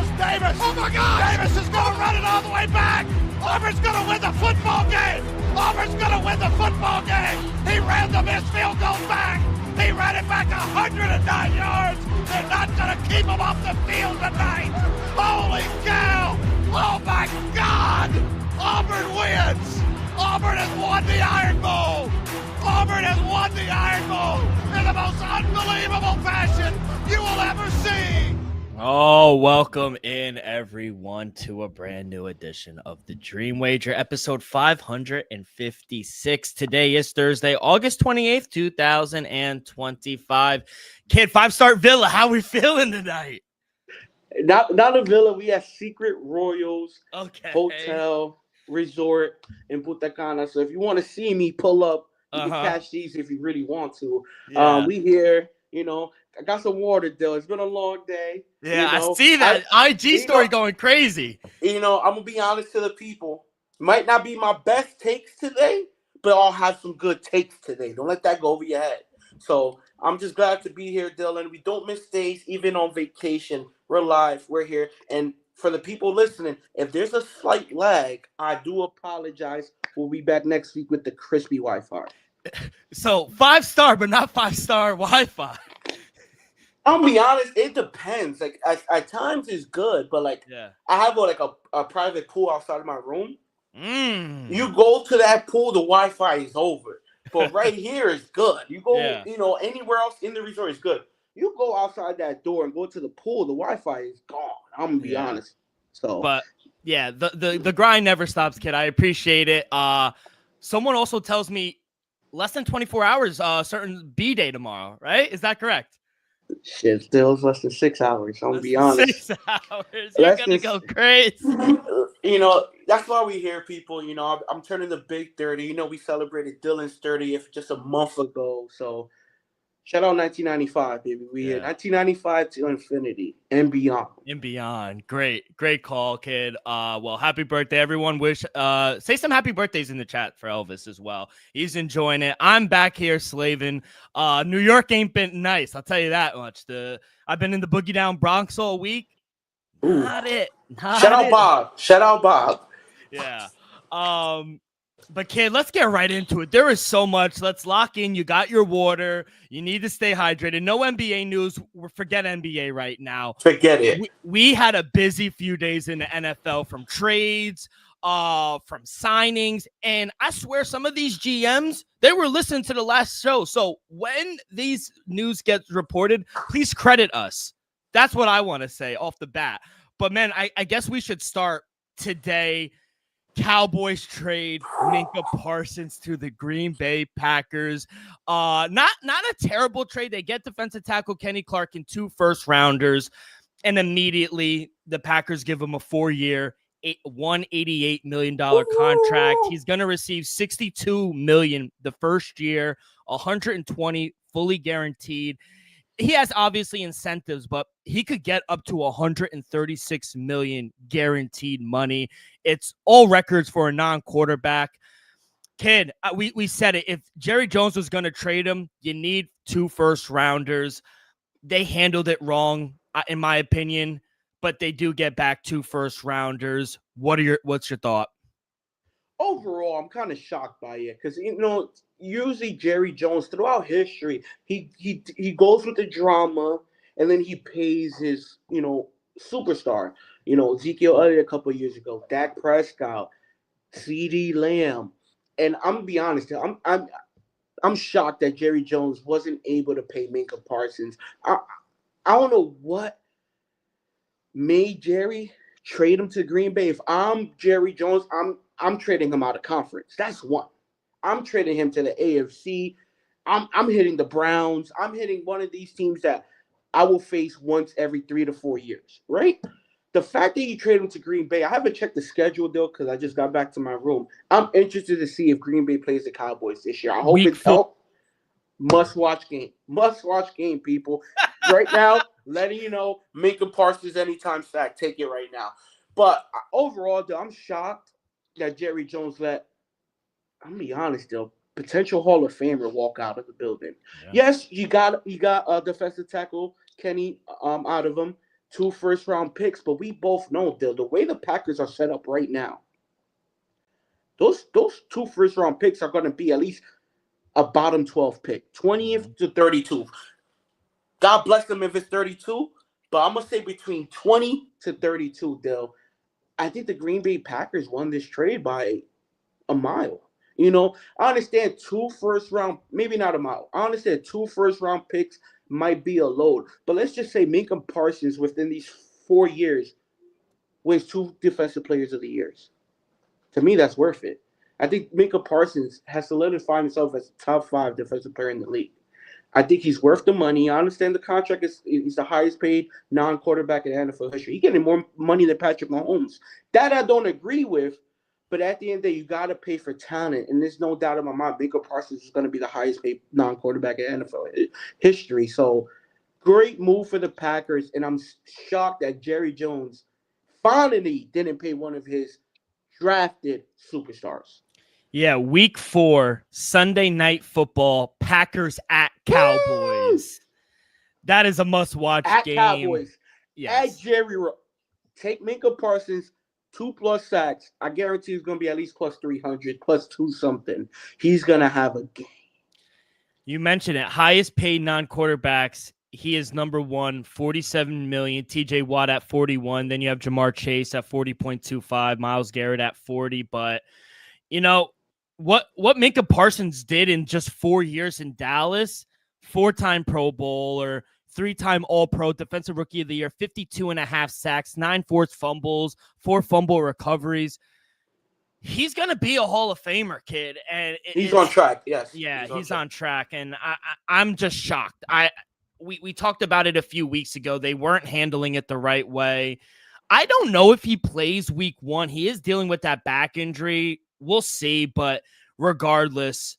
goes Davis. Oh, my God. Davis is going to run it all the way back. Auburn's going to win the football game. Auburn's going to win the football game. He ran the missed field goal back. He ran it back 109 yards. They're not going to keep him off the field tonight. Holy cow. Oh, my God. Auburn wins. Auburn has won the Iron Bowl. Auburn has won the Iron Bowl in the most unbelievable fashion you will ever see. Oh, welcome in everyone to a brand new edition of the Dream Wager, episode 556. Today is Thursday, August 28th, 2025. Kid, 5-star Villa, how we feeling tonight? Not a villa. We have Secret Royals Hotel Resort in Punta Cana. So if you want to see me pull up, you can catch these if you really want to. Yeah. We here, I got some water, Dill. It's been a long day. Yeah, I see that IG story going crazy. I'm going to be honest to the people. Might not be my best takes today, but I'll have some good takes today. Don't let that go over your head. So I'm just glad to be here, Dylan. We don't miss days, even on vacation. We're live. We're here. And for the people listening, if there's a slight lag, I do apologize. We'll be back next week with the crispy Wi-Fi. So 5-star, but not 5-star Wi-Fi. I'll be honest, it depends. Like at times it's good, but I have a private pool outside of my room. You go to that pool, the Wi-Fi is over. But right here is good. You go, anywhere else in the resort is good. You go outside that door and go to the pool, the Wi-Fi is gone. I'm gonna be honest. So, but yeah, the grind never stops, kid. I appreciate it. Someone also tells me less than 24 hours, certain B-day tomorrow, right? Is that correct? Shit, still less than 6 hours. I'm gonna be honest. 6 hours. You're gonna go crazy. That's why we hear people. I'm turning the big 30. We celebrated Dylan's 30th just a month ago. So shout out 1995, baby. We here 1995 to infinity and beyond. And beyond. Great call, kid. Well, happy birthday, everyone. Say some happy birthdays in the chat for Elvis as well. He's enjoying it. I'm back here slaving. New York ain't been nice. I'll tell you that much. I've been in the boogie down Bronx all week. Not it. Shout out Bob. Yeah. But kid, let's get right into it. There is so much. Let's lock in. You got your water. You need to stay hydrated. No NBA news. Forget NBA right now. Forget it. We had a busy few days in the NFL, from trades, from signings, and I swear some of these GMs, they were listening to the last show. So when these news gets reported, please credit us. That's what I want to say off the bat. But man, I guess we should start today. Cowboys trade Minka Parsons to the Green Bay Packers. Not a terrible trade. They get defensive tackle Kenny Clark and 2 first-rounders, and immediately the Packers give him a 4-year, $188 million contract. He's going to receive $62 million the first year, $120 fully guaranteed. He has obviously incentives, but he could get up to $136 million guaranteed money. It's all records for a non-quarterback. Kid, we said it. If Jerry Jones was going to trade him, you need 2 first-rounders. They handled it wrong, in my opinion, but they do get back 2 first-rounders. What's your thought? Overall, I'm kind of shocked by it because, usually Jerry Jones throughout history, he goes with the drama and then he pays his, superstar. Ezekiel Elliott a couple of years ago, Dak Prescott, CeeDee Lamb. And I'm gonna be honest, I'm shocked that Jerry Jones wasn't able to pay Minka Parsons. I don't know what made Jerry trade him to Green Bay. If I'm Jerry Jones, I'm trading him out of conference. That's one. I'm trading him to the AFC. I'm hitting the Browns. I'm hitting one of these teams that I will face once every 3 to 4 years, right? The fact that you trade him to Green Bay, I haven't checked the schedule, though, because I just got back to my room. I'm interested to see if Green Bay plays the Cowboys this year. I hope it's help. Must-watch game. Must-watch game, people. Right now, letting you know, Minka Parsons anytime sack. Take it right now. But overall, though, I'm shocked that Jerry Jones let, I'm going to be honest, though, potential Hall of Famer walk out of the building. Yeah. Yes, you got defensive tackle Kenny out of him. 2 first-round picks, but we both know the way the Packers are set up right now, those 2 first-round picks are going to be at least a bottom 12 pick, 20th to 32. God bless them if it's 32, but I'm going to say between 20 to 32, Dill. I think the Green Bay Packers won this trade by a mile. I understand 2 first-round, maybe not a mile. I understand 2 first-round picks might be a load, but let's just say Minka Parsons within these 4 years wins 2 Defensive Players of the Years. To me, that's worth it. I think Minka Parsons has solidified himself as a top 5 defensive player in the league. I think he's worth the money. I understand the contract is the highest paid non-quarterback in NFL history. He's getting more money than Patrick Mahomes. That I don't agree with, but at the end of the day, you got to pay for talent. And there's no doubt in my mind, Minka Parsons is going to be the highest paid non-quarterback in NFL history. So great move for the Packers. And I'm shocked that Jerry Jones finally didn't pay one of his drafted superstars. Yeah, week 4, Sunday Night Football, Packers at Cowboys. That is a must-watch game. At Cowboys. Yes. At Jerry, take Minka Parsons, 2+ sacks. I guarantee he's going to be at least plus 300, plus 2 something. He's going to have a game. You mentioned it. Highest paid non-quarterbacks. He is number 1, $47 million. TJ Watt at 41. Then you have Jamar Chase at 40.25. Myles Garrett at 40. But, what Minka Parsons did in just 4 years in Dallas, 4-time Pro Bowler, 3-time All-Pro, Defensive Rookie of the Year, 52.5 sacks, 9 forced fumbles, 4 fumble recoveries. He's going to be a Hall of Famer, kid. And he's on track, yes. Yeah, he's on track. And I'm just shocked. We talked about it a few weeks ago. They weren't handling it the right way. I don't know if he plays week 1. He is dealing with that back injury. We'll see, but regardless,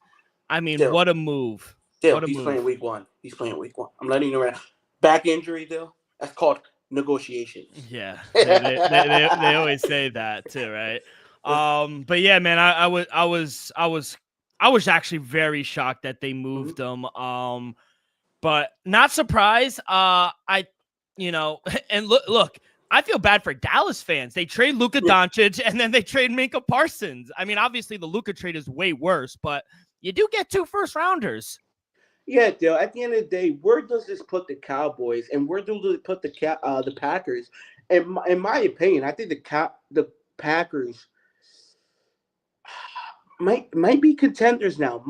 I mean, what a move. He's playing week 1. He's playing week 1. I'm letting you know right now. Back injury, Dill, that's called negotiations. Yeah, they always say that too, right? But yeah, man, I was actually very shocked that they moved him. But not surprised. And look, I feel bad for Dallas fans. They trade Luka Doncic and then they trade Minka Parsons. I mean, obviously the Luka trade is way worse, but you do get 2 first-rounders. Yeah, Dale. At the end of the day, where does this put the Cowboys and where do they put the Packers? In my opinion, I think the Packers might be contenders now.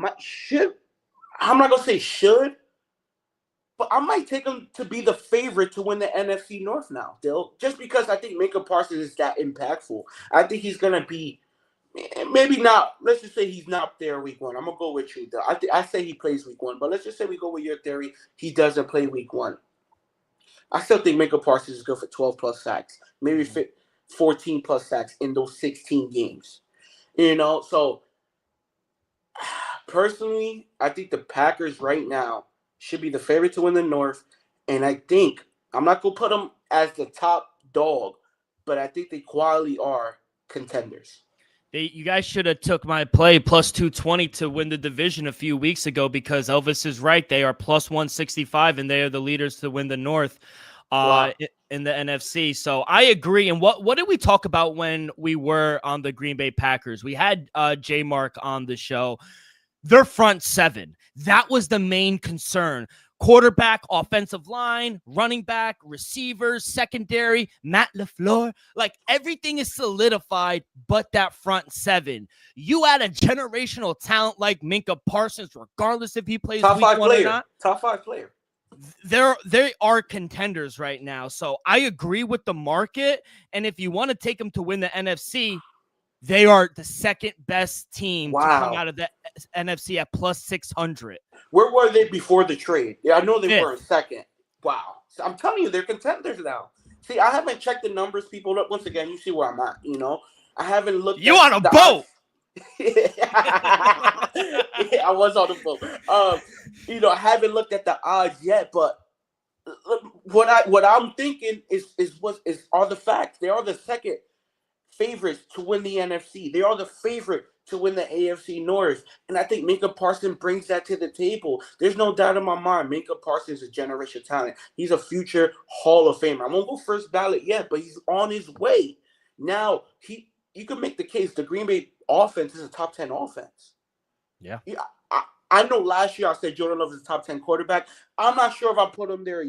I'm not gonna say should, but I might take them to be the favorite to win the NFC North now, Dill. Just because I think Minka Parsons is that impactful. I think he's gonna be. Maybe not. Let's just say he's not there week 1. I'm gonna go with you, though. I say he plays week 1, but let's just say we go with your theory. He doesn't play week 1. I still think Minka Parsons is good for 12+ sacks, maybe 14+ sacks in those 16 games. So personally, I think the Packers right now should be the favorite to win the North, and I think I'm not gonna put them as the top dog, but I think they quietly are contenders. You guys should have took my play plus 220 to win the division a few weeks ago because Elvis is right. They are plus 165 and they are the leaders to win the North in the NFC. So I agree. And what did we talk about when we were on the Green Bay Packers? We had J Mark on the show. Their front 7. That was the main concern. Quarterback, offensive line, running back, receivers, secondary, Matt LaFleur. Like, everything is solidified but that front 7. You add a generational talent like Minka Parsons, regardless if he plays top week 5 1 player. or not. Top 5 player. They are contenders right now. So I agree with the market. And if you want to take them to win the NFC, they are the second best team to come out of the NFC at plus 600. Where were they before the trade? Yeah, I know they were in second. Wow. So I'm telling you, they're contenders now. See, I haven't checked the numbers, people. Once again, you see where I'm at, I haven't looked You on a boat. Yeah, I was on the boat. I haven't looked at the odds yet, but what I'm thinking is are the facts. They are the second favorites to win the NFC. They are the favorite to win the AFC North. And I think Minka Parsons brings that to the table. There's no doubt in my mind, Minka Parsons is a generational talent. He's a future Hall of Famer. I won't go first ballot yet, but he's on his way. Now, you can make the case the Green Bay offense is a top 10 offense. Yeah. I know last year I said Jordan Love is a top 10 quarterback. I'm not sure if I put him there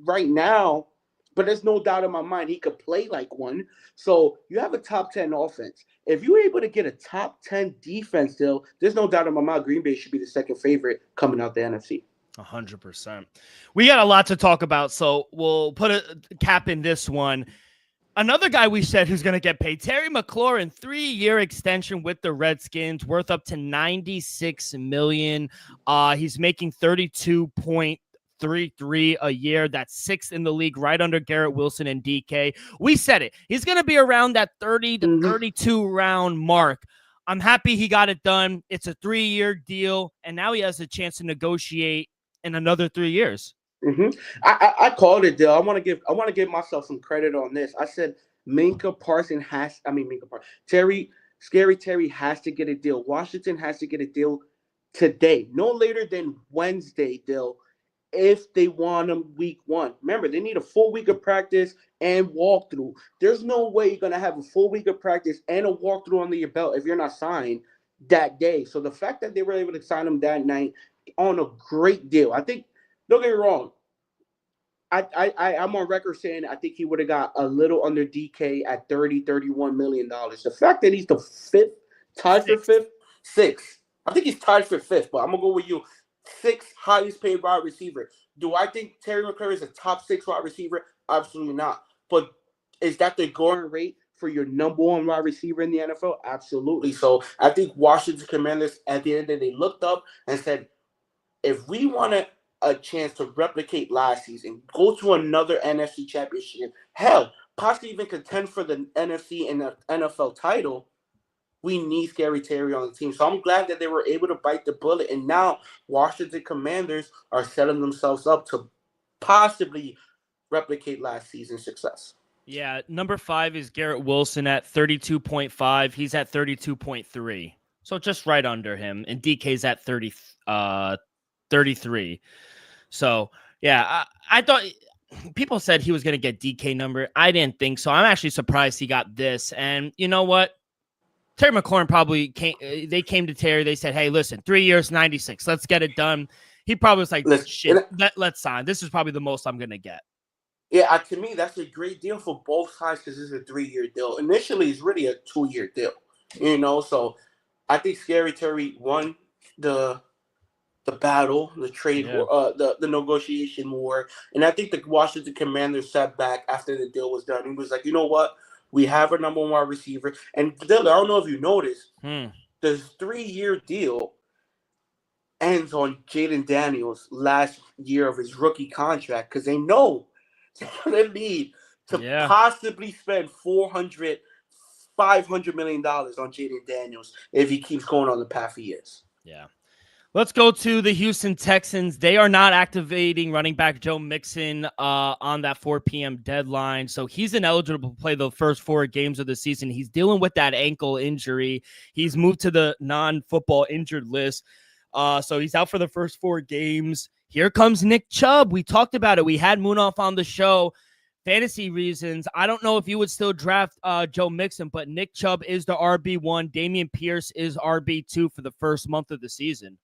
right now, but there's no doubt in my mind he could play like one. So you have a top 10 offense. If you're able to get a top 10 defense still, there's no doubt in my mind Green Bay should be the second favorite coming out the NFC. 100%. We got a lot to talk about, so we'll put a cap in this one. Another guy we said who's going to get paid, Terry McLaurin, 3-year extension with the Redskins, worth up to $96 million. He's making 32.33 a year. That's sixth in the league, right under Garrett Wilson and DK. We said it. He's going to be around that 30 to 32 round mark. I'm happy he got it done. It's a 3-year deal, and now he has a chance to negotiate in another 3 years. I called it, Dale. I want to give myself some credit on this. I said Scary Terry has to get a deal. Washington has to get a deal today, no later than Wednesday, Dale, if they want him week 1. Remember, they need a full week of practice and walkthrough. There's no way you're going to have a full week of practice and a walkthrough under your belt if you're not signed that day. So the fact that they were able to sign him that night on a great deal, I think, don't get me wrong, I'm on record saying I think he would have got a little under DK at $31 million. The fact that he's the sixth. I think he's tied for fifth, but I'm going to go with you. Sixth highest paid wide receiver. Do I think Terry McLaurin is a top 6 wide receiver? Absolutely not. But is that the going rate for your number 1 wide receiver in the NFL? Absolutely. So I think Washington Commanders at the end of the day looked up and said, if we want a chance to replicate last season, go to another NFC championship, hell, possibly even contend for the NFC and the NFL title, we need Scary Terry on the team. So I'm glad that they were able to bite the bullet, and now Washington Commanders are setting themselves up to possibly replicate last season's success. Yeah, number 5 is Garrett Wilson at 32.5. He's at 32.3. So just right under him. And DK's at 33. So, yeah, I thought people said he was going to get DK number. I didn't think so. I'm actually surprised he got this. And you know what? Terry McLaurin probably came to Terry. They said, hey, listen, 3 years, 96. Let's get it done. He probably was like, shit, let's sign. This is probably the most I'm going to get. Yeah, to me, that's a great deal for both sides because it's a 3-year deal. Initially, it's really a 2-year deal, so I think Scary Terry won the battle, the trade war, the negotiation war, and I think the Washington Commanders sat back after the deal was done. He was like, you know what? We have a number 1 wide receiver. And Dylan, I don't know if you noticed, the 3-year deal ends on Jaden Daniels' last year of his rookie contract because they know they're going to need to possibly spend $500 million on Jaden Daniels if he keeps going on the path he is. Yeah. Let's go to the Houston Texans. They are not activating running back Joe Mixon on that 4 p.m. deadline. So he's ineligible to play the first 4 games of the season. He's dealing with that ankle injury. He's moved to the non-football injured list. So he's out for the first 4 games. Here comes Nick Chubb. We talked about it. We had Munaf on the show. Fantasy reasons. I don't know if you would still draft Joe Mixon, but Nick Chubb is the RB1. Dameon Pierce is RB2 for the first month of the season.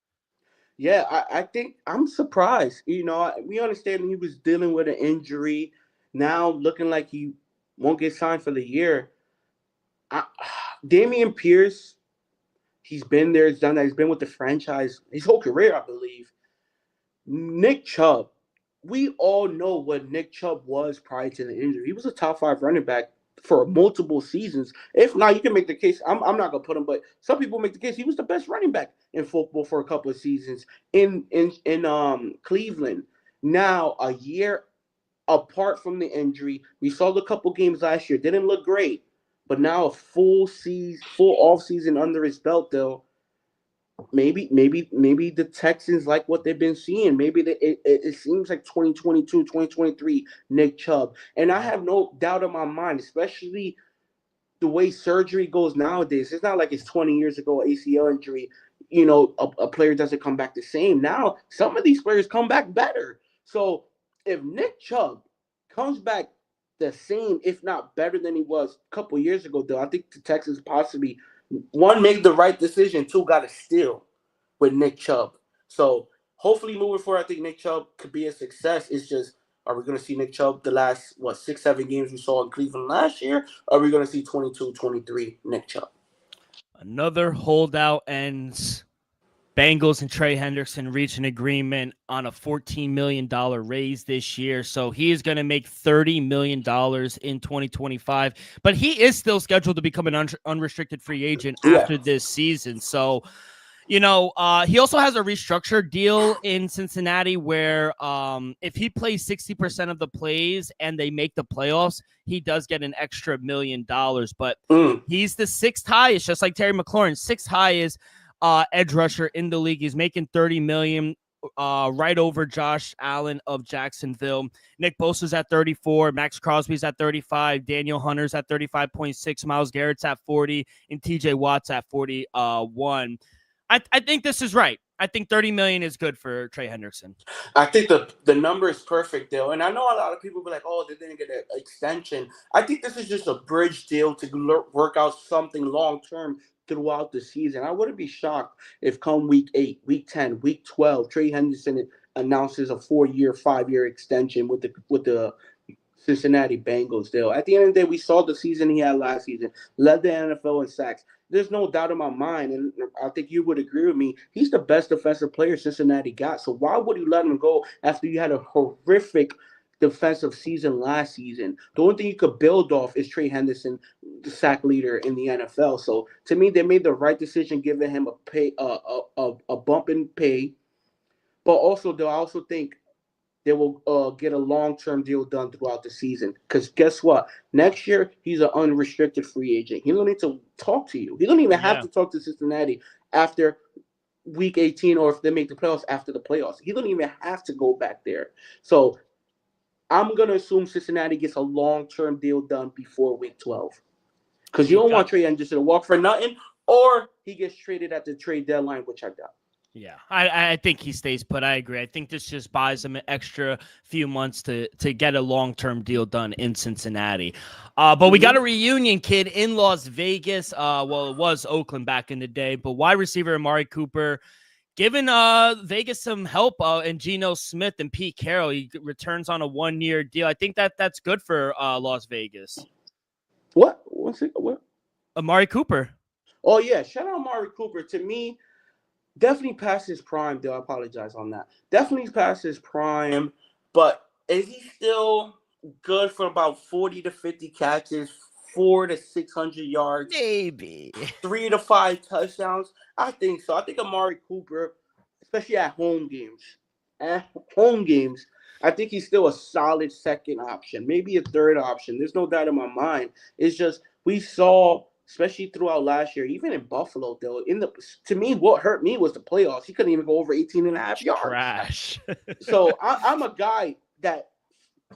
Yeah, I think I'm surprised. We understand he was dealing with an injury. Now looking like he won't get signed for the year. Dameon Pierce, he's been there. He's done that. He's been with the franchise his whole career, I believe. Nick Chubb, we all know what Nick Chubb was prior to the injury. He was a top 5 running back for multiple seasons. If not, you can make the case. I'm not gonna put him, but some people make the case he was the best running back in football for a couple of seasons in Cleveland. Now, a year apart from the injury, we saw the couple games last year. Didn't look great, but now a full off season under his belt, though. Maybe the Texans like what they've been seeing. Maybe it seems like 2022, 2023 Nick Chubb. And I have no doubt in my mind, especially the way surgery goes nowadays, it's not like it's 20 years ago, ACL injury, you know, a player doesn't come back the same. Now, some of these players come back better. So if Nick Chubb comes back the same, if not better than he was a couple years ago, though, I think the Texans possibly, one, make the right decision, two, got to steal with Nick Chubb. So hopefully moving forward, I think Nick Chubb could be a success. It's just, are we going to see Nick Chubb the last, 6, 7 games we saw in Cleveland last year? Or are we going to see 22, 23 Nick Chubb? Another holdout ends. Bengals and Trey Hendrickson reach an agreement on a $14 million raise this year. So he is going to make $30 million in 2025. But he is still scheduled to become an unrestricted free agent after this season. So, you know, he also has a restructured deal in Cincinnati where if he plays 60% of the plays and they make the playoffs, he does get an extra $1 million. But he's the sixth highest, just like Terry McLaurin, sixth highest edge rusher in the league. He's making $30 million, right over Josh Allen of Jacksonville. Nick Bosa's at 34, Max Crosby's at 35, Daniel Hunter's at 35.6, Myles Garrett's at 40, and TJ Watt's at 41. I think this is right. I think $30 million is good for Trey Hendrickson. I think the number is perfect, Dale. And I know a lot of people be like, oh, they didn't get an extension. I think this is just a bridge deal to work out something long-term throughout the season. I wouldn't be shocked if come week 8, week 10, week 12, Trey Hendrickson announces a 4-year, 5-year extension with the Cincinnati Bengals, Dale. At the end of the day, we saw the season he had last season, led the NFL in sacks. There's no doubt in my mind, and I think you would agree with me, he's the best defensive player Cincinnati got. So why would you let him go after you had a horrific defensive season last season? The only thing you could build off is Trey Hendrickson, the sack leader in the NFL. So to me, they made the right decision giving him a bump in pay. But also, I also think they will get a long-term deal done throughout the season. Because guess what? Next year, he's an unrestricted free agent. He don't need to talk to you. He don't even have to talk to Cincinnati after week 18 or if they make the playoffs after the playoffs. He don't even have to go back there. So I'm going to assume Cincinnati gets a long-term deal done before week 12. Because you don't want Trey Hendrickson to walk for nothing, or he gets traded at the trade deadline, which I doubt. Yeah, I think he stays put. I agree. I think this just buys him an extra few months to get a long-term deal done in Cincinnati. But we got a reunion, kid, in Las Vegas. Well, it was Oakland back in the day, but wide receiver Amari Cooper giving Vegas some help, and Geno Smith and Pete Carroll. He returns on a 1-year deal. I think that's good for Las Vegas. What? What's it? What? Amari Cooper. Oh, yeah. Shout out Amari Cooper. To me, definitely past his prime, though. I apologize on that. Definitely past his prime, but is he still good for about 40 to 50 catches, 400 to 600 yards? Maybe. 3 to 5 touchdowns? I think so. I think Amari Cooper, especially at home games, I think he's still a solid second option, maybe a third option. There's no doubt in my mind. It's just we saw, especially throughout last year, even in Buffalo, though, to me, what hurt me was the playoffs. He couldn't even go over 18.5 yards. Trash. So I'm a guy that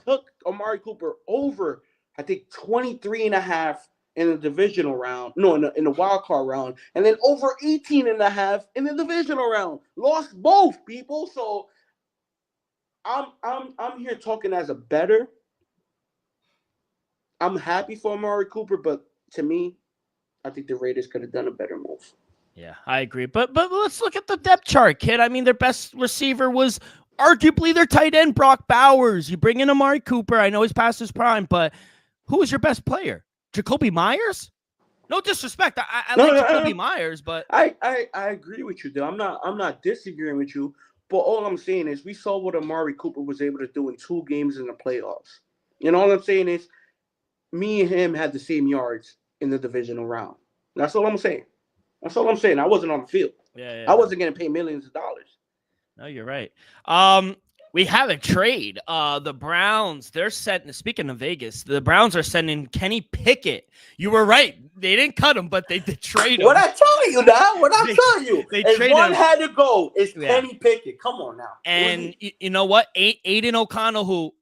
took Amari Cooper over, I think, 23.5 in the divisional round. No, in the wild card round. And then over 18.5 in the divisional round. Lost both, people. So I'm here talking as a bettor. I'm happy for Amari Cooper, but to me, I think the Raiders could have done a better move. Yeah, I agree. But let's look at the depth chart, kid. I mean, their best receiver was arguably their tight end, Brock Bowers. You bring in Amari Cooper. I know he's past his prime, but who was your best player? Jacoby Myers? No disrespect. I like Jacoby Myers, but I agree with you, though. I'm not disagreeing with you. But all I'm saying is we saw what Amari Cooper was able to do in 2 games in the playoffs. And all I'm saying is me and him had the same yards in the divisional round. That's all I'm saying. I wasn't on the field. Yeah. I wasn't going to pay millions of dollars. No, you're right. We have a trade. The Browns, speaking of Vegas, the Browns are sending Kenny Pickett. You were right. They didn't cut him, but they did trade him. What I tell you now, They if traded one him. had to go, it's Kenny Pickett. Come on now. And you know what? Aiden O'Connell, who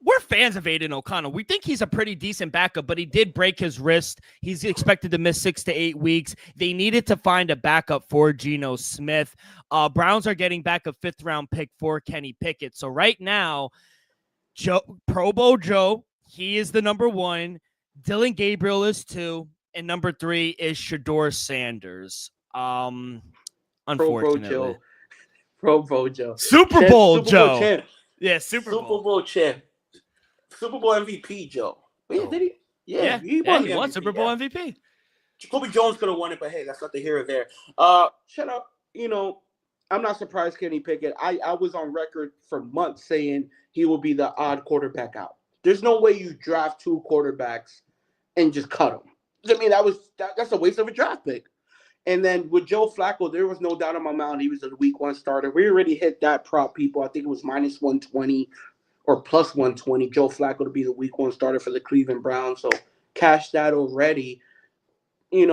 we're fans of Aiden O'Connell. We think he's a pretty decent backup, but he did break his wrist. He's expected to miss 6 to 8 weeks. They needed to find a backup for Geno Smith. Browns are getting back a 5th-round pick for Kenny Pickett. So right now, Pro Bowl Joe, he is the number 1. Dylan Gabriel is 2. And number 3 is Shedeur Sanders. Unfortunately. Pro Bowl Joe. Super Bowl Super Joe. Bowl champ. Yeah, Super Bowl champ. Super Bowl MVP, Joe. Wait, did he? Yeah, he won Super Bowl MVP. Jacoby Jones could have won it, but hey, that's not the here or there. Shut up. I'm not surprised Kenny Pickett. I was on record for months saying he will be the odd quarterback out. There's no way you draft 2 quarterbacks and just cut them. I mean, that's a waste of a draft pick. And then with Joe Flacco, there was no doubt in my mind he was a week 1 starter. We already hit that prop, people. I think it was minus 120 or plus 120. Joe Flacco to be the week 1 starter for the Cleveland Browns. So cash that already. Am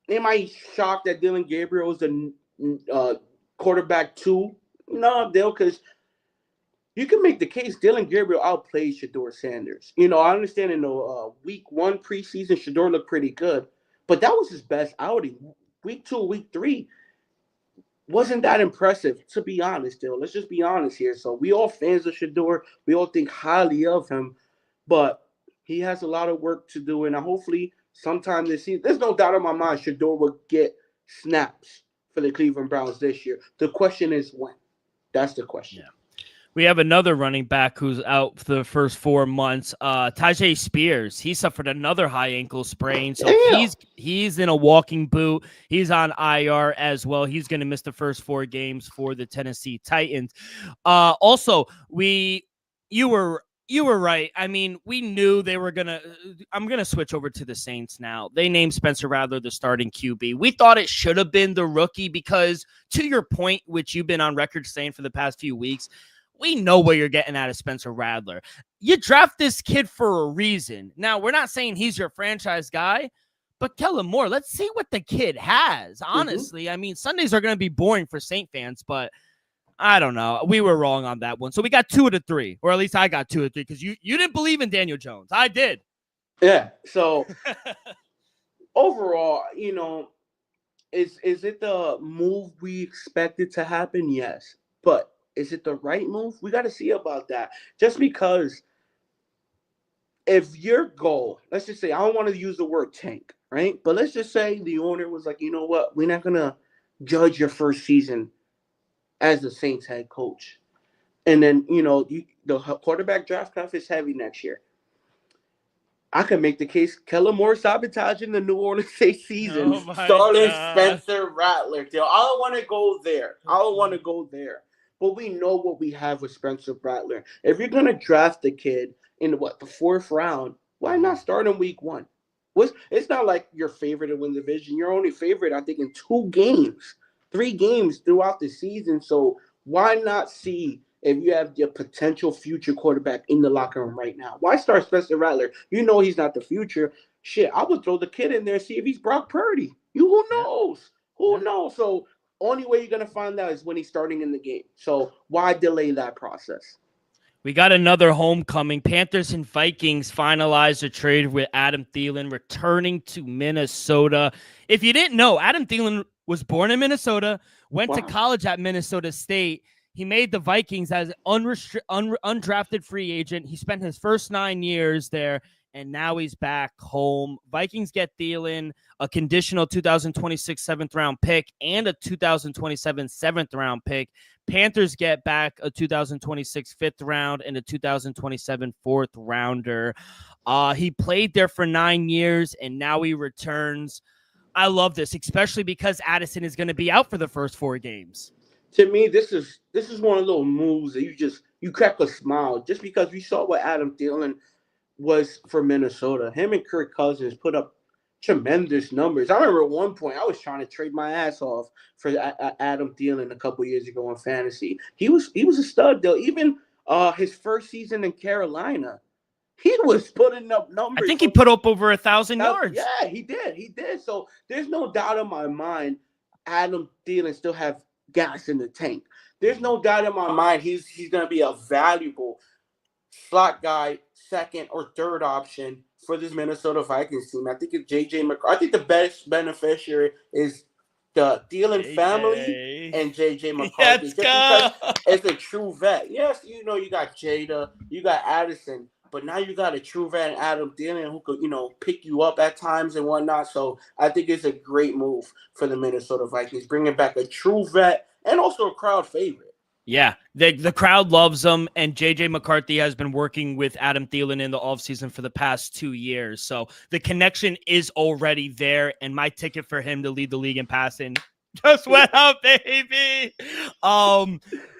I shocked that Dylan Gabriel is the quarterback 2? No, Dale, because you can make the case Dylan Gabriel outplayed Shedeur Sanders. I understand in the week 1 preseason, Shedeur looked pretty good, but that was his best outing. Week 2, week 3 wasn't that impressive, to be honest, Dale. Let's just be honest here. So we all fans of Shedeur. We all think highly of him, but he has a lot of work to do, and hopefully sometime this season, there's no doubt in my mind Shedeur will get snaps for the Cleveland Browns this year. The question is when. That's the question. Yeah. We have another running back who's out for the first 4 months. Tajay Spears, he suffered another high ankle sprain, so he's in a walking boot. He's on IR as well. He's going to miss the first 4 games for the Tennessee Titans. Also, you were right. I mean, we knew they were going to – I'm going to switch over to the Saints now. They named Spencer Rattler the starting QB. We thought it should have been the rookie because, to your point, which you've been on record saying for the past few weeks, we know what you're getting out of Spencer Rattler. You draft this kid for a reason. Now, we're not saying he's your franchise guy, but Kellen Moore, let's see what the kid has. Honestly, I mean, Sundays are going to be boring for Saint fans, but I don't know. We were wrong on that one. So we got 2 of the 3, or at least I got 2 of 3 because you didn't believe in Daniel Jones. I did. Yeah. So overall, is it the move we expected to happen? Yes. But is it the right move? We got to see about that. Just because if your goal, let's just say, I don't want to use the word tank, right? But let's just say the owner was like, you know what? We're not going to judge your first season as the Saints head coach. And then, the quarterback draft class is heavy next year. I can make the case Kellen Moore sabotaging the New Orleans Saints season, starting Spencer Rattler. I don't want to go there. But we know what we have with Spencer Rattler. If you're going to draft the kid in the 4th round, why not start in week 1? It's not like you're favored to win the division. You're only favored, I think, in 2 games, 3 games throughout the season. So why not see if you have your potential future quarterback in the locker room right now? Why start Spencer Rattler? You know he's not the future. Shit, I would throw the kid in there and see if he's Brock Purdy. Who knows? Who knows? So only way you're going to find out is when he's starting in the game. So why delay that process? We got another homecoming. Panthers and Vikings finalized a trade with Adam Thielen returning to Minnesota. If you didn't know, Adam Thielen was born in Minnesota, went to college at Minnesota State. He made the Vikings as an undrafted free agent. He spent his first 9 years there, and now he's back home. Vikings get Thielen, a conditional 2026 7th-round pick, and a 2027 7th-round pick. Panthers get back a 2026 5th round and a 2027 4th rounder. He played there for 9 years, and now he returns. I love this, especially because Addison is going to be out for the first 4 games. To me, this is one of those moves that you crack a smile just because we saw what Adam Thielen was for Minnesota. Him and Kirk Cousins put up tremendous numbers. I remember at one point I was trying to trade my ass off for Adam Thielen a couple years ago in fantasy. He was a stud though. Even his first season in Carolina, he was putting up numbers. I think he put up over 1,000 yards. Yeah, he did. So there's no doubt in my mind Adam Thielen still have gas in the tank. There's no doubt in my mind he's going to be a valuable slot guy, second or third option for this Minnesota Vikings team. I think it's JJ McCarthy. I think the best beneficiary is the Thielen family JJ. and JJ McCarthy, Let's just because go. it's a true vet. Yes, you got Jada, you got Addison, but now you got a true vet in Adam Thielen who could, pick you up at times and whatnot. So I think it's a great move for the Minnesota Vikings, bringing back a true vet and also a crowd favorite. Yeah, the crowd loves him, and J.J. McCarthy has been working with Adam Thielen in the offseason for the past 2 years. So the connection is already there, and my ticket for him to lead the league in passing just went up, baby.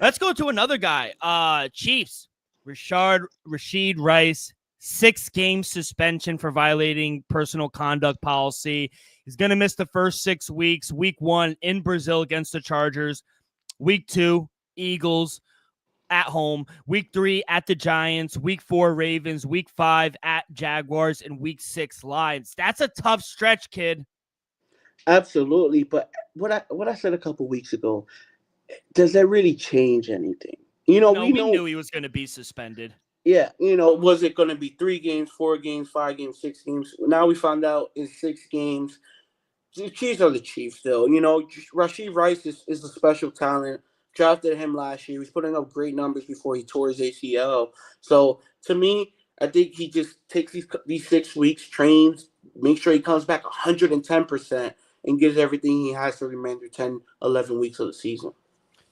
Let's go to another guy. Chiefs, Rashid Rice, 6-game suspension for violating personal conduct policy. He's going to miss the first 6 weeks. Week 1 in Brazil against the Chargers. Week 2, Eagles at home. Week 3 at the Giants. Week 4 Ravens. Week 5 at Jaguars, and Week 6 Lions. That's a tough stretch, kid. Absolutely, but what I said a couple weeks ago, does that really change anything? We knew he was going to be suspended. Yeah, was it going to be 3 games, 4 games, 5 games, 6 games? Now we found out in 6 games. The Chiefs are the Chiefs, though. Rashid Rice is a special talent. Drafted him last year. He was putting up great numbers before he tore his ACL. So, to me, I think he just takes these 6 weeks, trains, makes sure he comes back 110%, and gives everything he has for the remainder 10, 11 weeks of the season.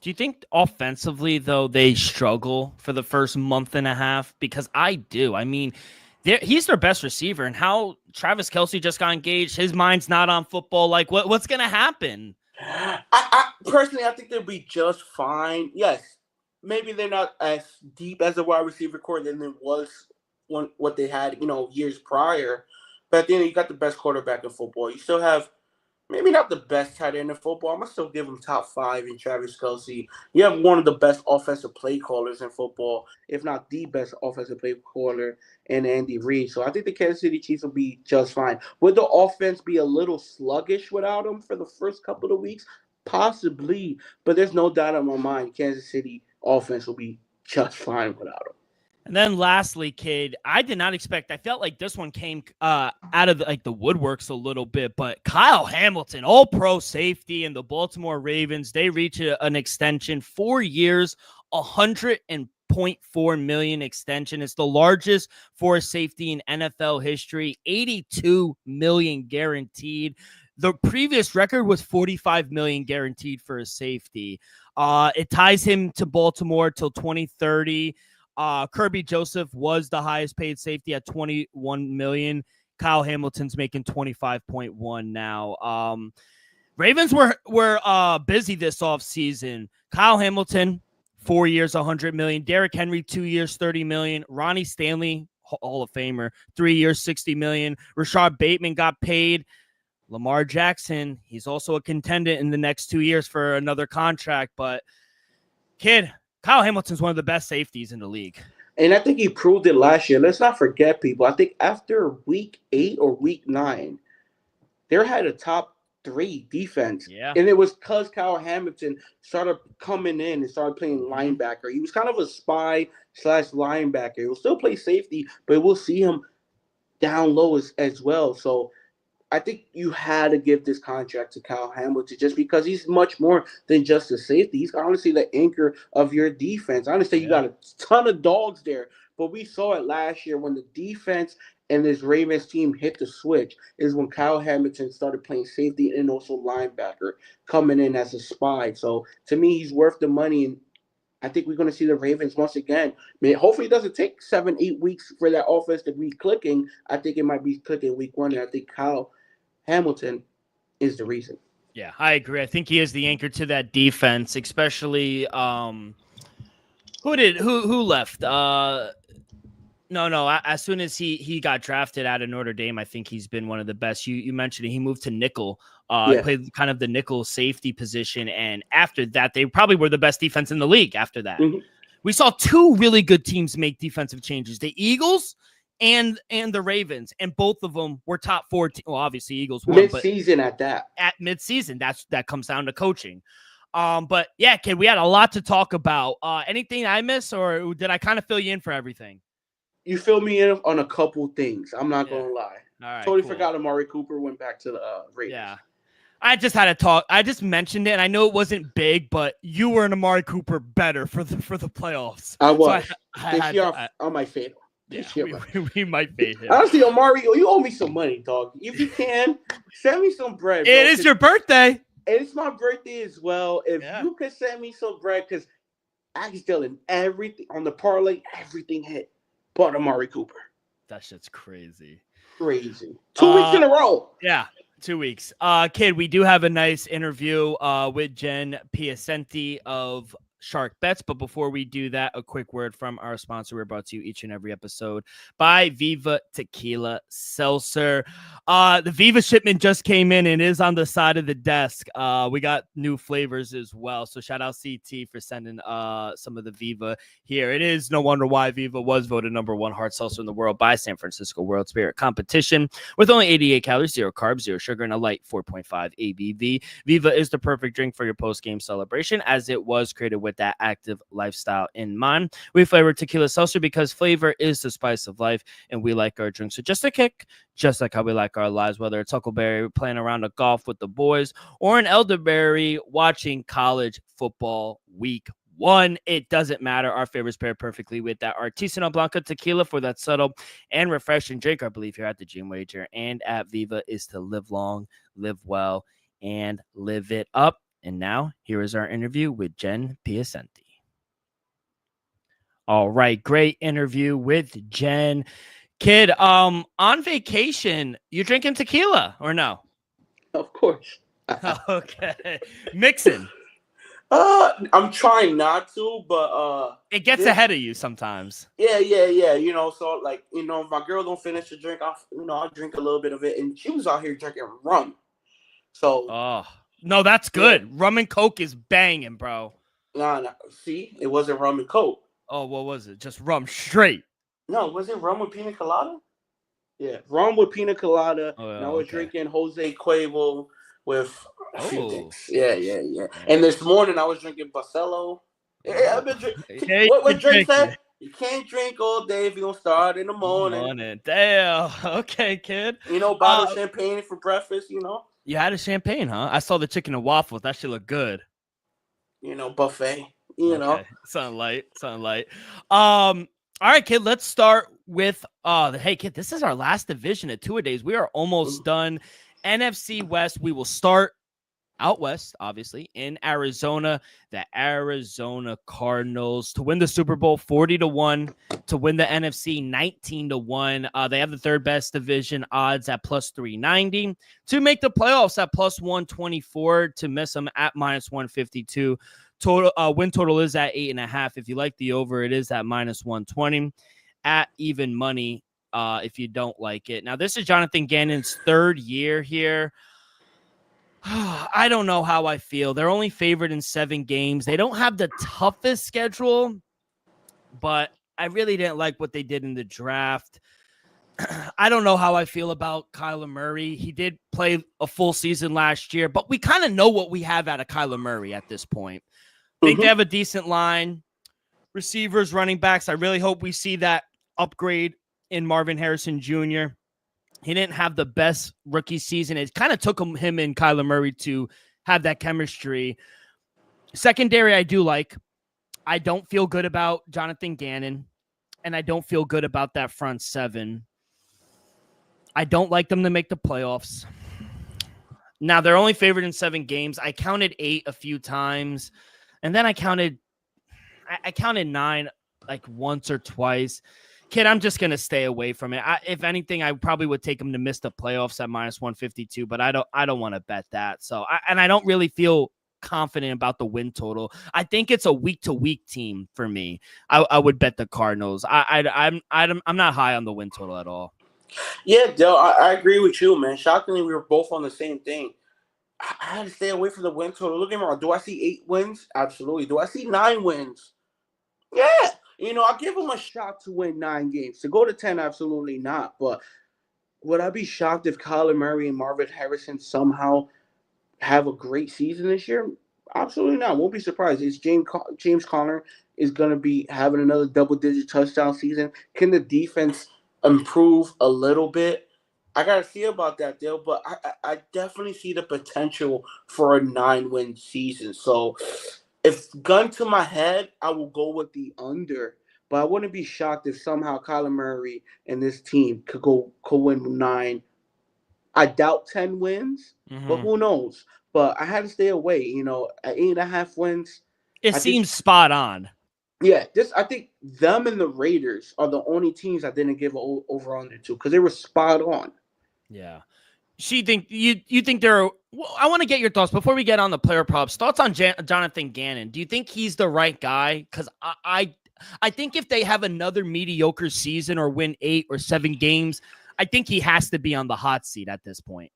Do you think offensively, though, they struggle for the first month and a half? Because I do. I mean, he's their best receiver, and how Travis Kelce just got engaged, his mind's not on football. Like, what's going to happen? I personally, I think they'll be just fine. Yes, maybe they're not as deep as a wide receiver core than it was what they had, years prior. But at the end, you got the best quarterback in football. You still have maybe not the best tight end in football. I'm going to still give him top 5 in Travis Kelce. You have one of the best offensive play callers in football, if not the best offensive play caller in Andy Reid. So I think the Kansas City Chiefs will be just fine. Would the offense be a little sluggish without him for the first couple of weeks? Possibly. But there's no doubt in my mind Kansas City offense will be just fine without him. And then lastly, kid, I did not expect. I felt like this one came out of the woodworks a little bit, but Kyle Hamilton, all-pro safety, and the Baltimore Ravens, they reach an extension, 4 years, $100.4 million extension. It's the largest for a safety in NFL history, $82 million guaranteed. The previous record was $45 million guaranteed for a safety. It ties him to Baltimore till 2030. Kirby Joseph was the highest paid safety at $21 million. Kyle Hamilton's making $25.1 now. Ravens were busy this offseason. Kyle Hamilton, 4 years, $100 million. Derrick Henry, 2 years, $30 million. Ronnie Stanley, Hall of Famer, 3 years, $60 million. Rashad Bateman got paid. Lamar Jackson, he's also a contender in the next 2 years for another contract. But, kid, Kyle Hamilton's one of the best safeties in the league. And I think he proved it last year. Let's not forget, people. I think after week 8 or week 9, they had a top 3 defense. Yeah. And it was because Kyle Hamilton started coming in and started playing linebacker. He was kind of a spy / linebacker. He'll still play safety, but we'll see him down low as well. So I think you had to give this contract to Kyle Hamilton just because he's much more than just a safety. He's honestly the anchor of your defense. I understand you got a ton of dogs there, but we saw it last year when the defense and this Ravens team hit the switch is when Kyle Hamilton started playing safety and also linebacker, coming in as a spy. So to me, he's worth the money, and I think we're going to see the Ravens once again. I mean, hopefully it doesn't take 7-8 weeks for that offense to be clicking. I think it might be clicking week 1, and I think Kyle Hamilton is the reason. Yeah, I agree. I think he is the anchor to that defense, especially who left? No. As soon as he got drafted out of Notre Dame, I think he's been one of the best. You mentioned it. He moved to nickel. Played kind of the nickel safety position, and after that, they probably were the best defense in the league. After that, we saw 2 really good teams make defensive changes: the Eagles and the Ravens, and both of them were top 4. Well, obviously Eagles won mid-season at that. At mid-season, that comes down to coaching. But yeah, kid, we had a lot to talk about. Anything I missed, or did I kind of fill you in for everything? you fill me in on a couple things. I'm not gonna lie. All right, Totally cool. forgot Amari Cooper went back to the Raiders. Yeah. I just had to talk. I just mentioned it, and I know it wasn't big, but you were an Amari Cooper better for the playoffs. I was. So this year I might fade him. Yeah, we might fade him. Honestly, Amari, you owe me some money, dog. If you can, send me some bread. Bro, it is your birthday. And it's my birthday as well. If you could send me some bread, because Axdale and everything on the parlay, everything hit. But Amari Cooper. That shit's crazy. Crazy. 2 weeks in a row. Yeah. 2 weeks. Kid, we do have a nice interview with Jen Piacenti of Shark Bets. But before we do that, a quick word from our sponsor. We're brought to you each and every episode by Viva Tequila Seltzer. The Viva shipment just came in and is on the side of the desk. We got new flavors as well. So shout out CT for sending some of the Viva here. It is no wonder why Viva was voted #1 hard seltzer in the world by San Francisco World Spirit Competition. With only 88 calories, 0 carbs, 0 sugar, and a light 4.5 ABV. Viva is the perfect drink for your post-game celebration, as it was created with that active lifestyle in mind. We flavor tequila seltzer because flavor is the spice of life, and we like our drinks with just a kick, just like how we like our lives, whether it's Huckleberry playing around a golf with the boys or an elderberry watching college football week 1. It doesn't matter. Our favorites pair perfectly with that Artisanal Blanca tequila for that subtle and refreshing drink. I believe here at the Gym Wager and at Viva is to live long, live well, and live it up. And now, here is our interview with Jen Piacenti. All right, great interview with Jen. Kid, on vacation, you drinking tequila or no? Of course. Okay. Mixing. I'm trying not to, but it gets ahead of you sometimes. Yeah. You know, so like, you know, if my girl don't finish the drink, I'll drink a little bit of it. And she was out here drinking rum. So no, that's good. Yeah. Rum and Coke is banging, bro. Nah. See, it wasn't rum and Coke. Oh, what was it? Just rum straight. No, was it rum with pina colada? Yeah, rum with pina colada. And I was drinking Jose Cuervo with a few things. Yeah. And this morning I was drinking Barcelo. Yeah, I've been drinking. What Drake said? You can't drink all day if you don't start in the morning. Damn. Okay, kid. You know, bottle of champagne for breakfast, you know. You had a champagne, huh? I saw the chicken and waffles. That shit look good. You know, buffet. You know. Something light. All right, kid, let's start with hey, kid, this is our last division at two-a-days. We are almost done. NFC West, we will start out west, obviously, in Arizona. The Arizona Cardinals to win the Super Bowl 40-1, to win the NFC 19-1. They have the third best division odds at +390, to make the playoffs at +124, to miss them at -152. Total win total is at 8.5. If you like the over, it is at -120. At even money, if you don't like it. Now, this is Jonathan Gannon's third year here. I don't know how I feel. They're only favored in 7 games. They don't have the toughest schedule, but I really didn't like what they did in the draft. I don't know how I feel about Kyler Murray. He did play a full season last year, but we kind of know what we have out of Kyler Murray at this point. I think they have a decent line. Receivers, running backs. I really hope we see that upgrade in Marvin Harrison Jr. He didn't have the best rookie season. It kind of took him and Kyler Murray to have that chemistry. Secondary, I do like. I don't feel good about Jonathan Gannon, and I don't feel good about that front seven. I don't like them to make the playoffs. Now, they're only favored in 7 games. I counted 8 a few times, and then I counted 9 like once or twice. Kid, I'm just going to stay away from it. If anything, I probably would take them to miss the playoffs at -152, but I don't want to bet that. So, I don't really feel confident about the win total. I think it's a week-to-week team for me. I would bet the Cardinals. I'm not high on the win total at all. Yeah, Del, I agree with you, man. Shockingly, we were both on the same thing. I had to stay away from the win total. Look at me wrong. Do I see 8 wins? Absolutely. Do I see 9 wins? Yeah. You know, I'll give them a shot to win 9 games. To go to 10, absolutely not. But would I be shocked if Kyler Murray and Marvin Harrison somehow have a great season this year? Absolutely not. Won't be surprised. It's James Conner is going to be having another double-digit touchdown season. Can the defense improve a little bit? I got to see about that, Dale, but I definitely see the potential for a 9-win season. So if gun to my head, I will go with the under. But I wouldn't be shocked if somehow Kyler Murray and this team could win 9. I doubt 10 wins, but who knows? But I had to stay away. At 8.5 wins, It seems spot on. Yeah, I think them and the Raiders are the only teams I didn't give over under to because they were spot on. Yeah. You think they're? Well, I want to get your thoughts before we get on the player props. Thoughts on Jonathan Gannon? Do you think he's the right guy? Because I think if they have another mediocre season or win 8 or 7 games, I think he has to be on the hot seat at this point.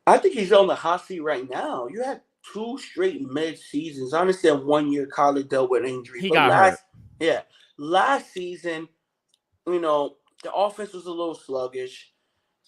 I think he's on the hot seat right now. You had 2 straight mid-seasons. I understand 1 year Kyler dealt with injury. He got hurt. Yeah. Last season, the offense was a little sluggish.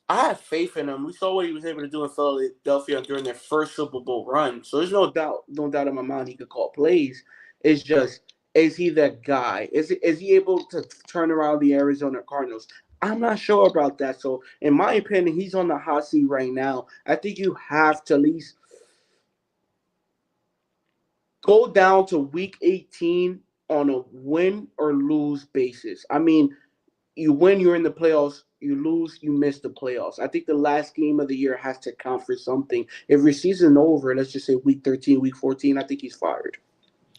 I have faith in him. We saw what he was able to do in Philadelphia during their first Super Bowl run. So there's no doubt in my mind he could call plays. It's just, is he that guy? Is he able to turn around the Arizona Cardinals? I'm not sure about that. So in my opinion, he's on the hot seat right now. I think you have to at least go down to week 18 on a win or lose basis. I mean, you win, you're in the playoffs. You lose, you miss the playoffs. I think the last game of the year has to count for something. If your season over, let's just say week 13, week 14, I think he's fired.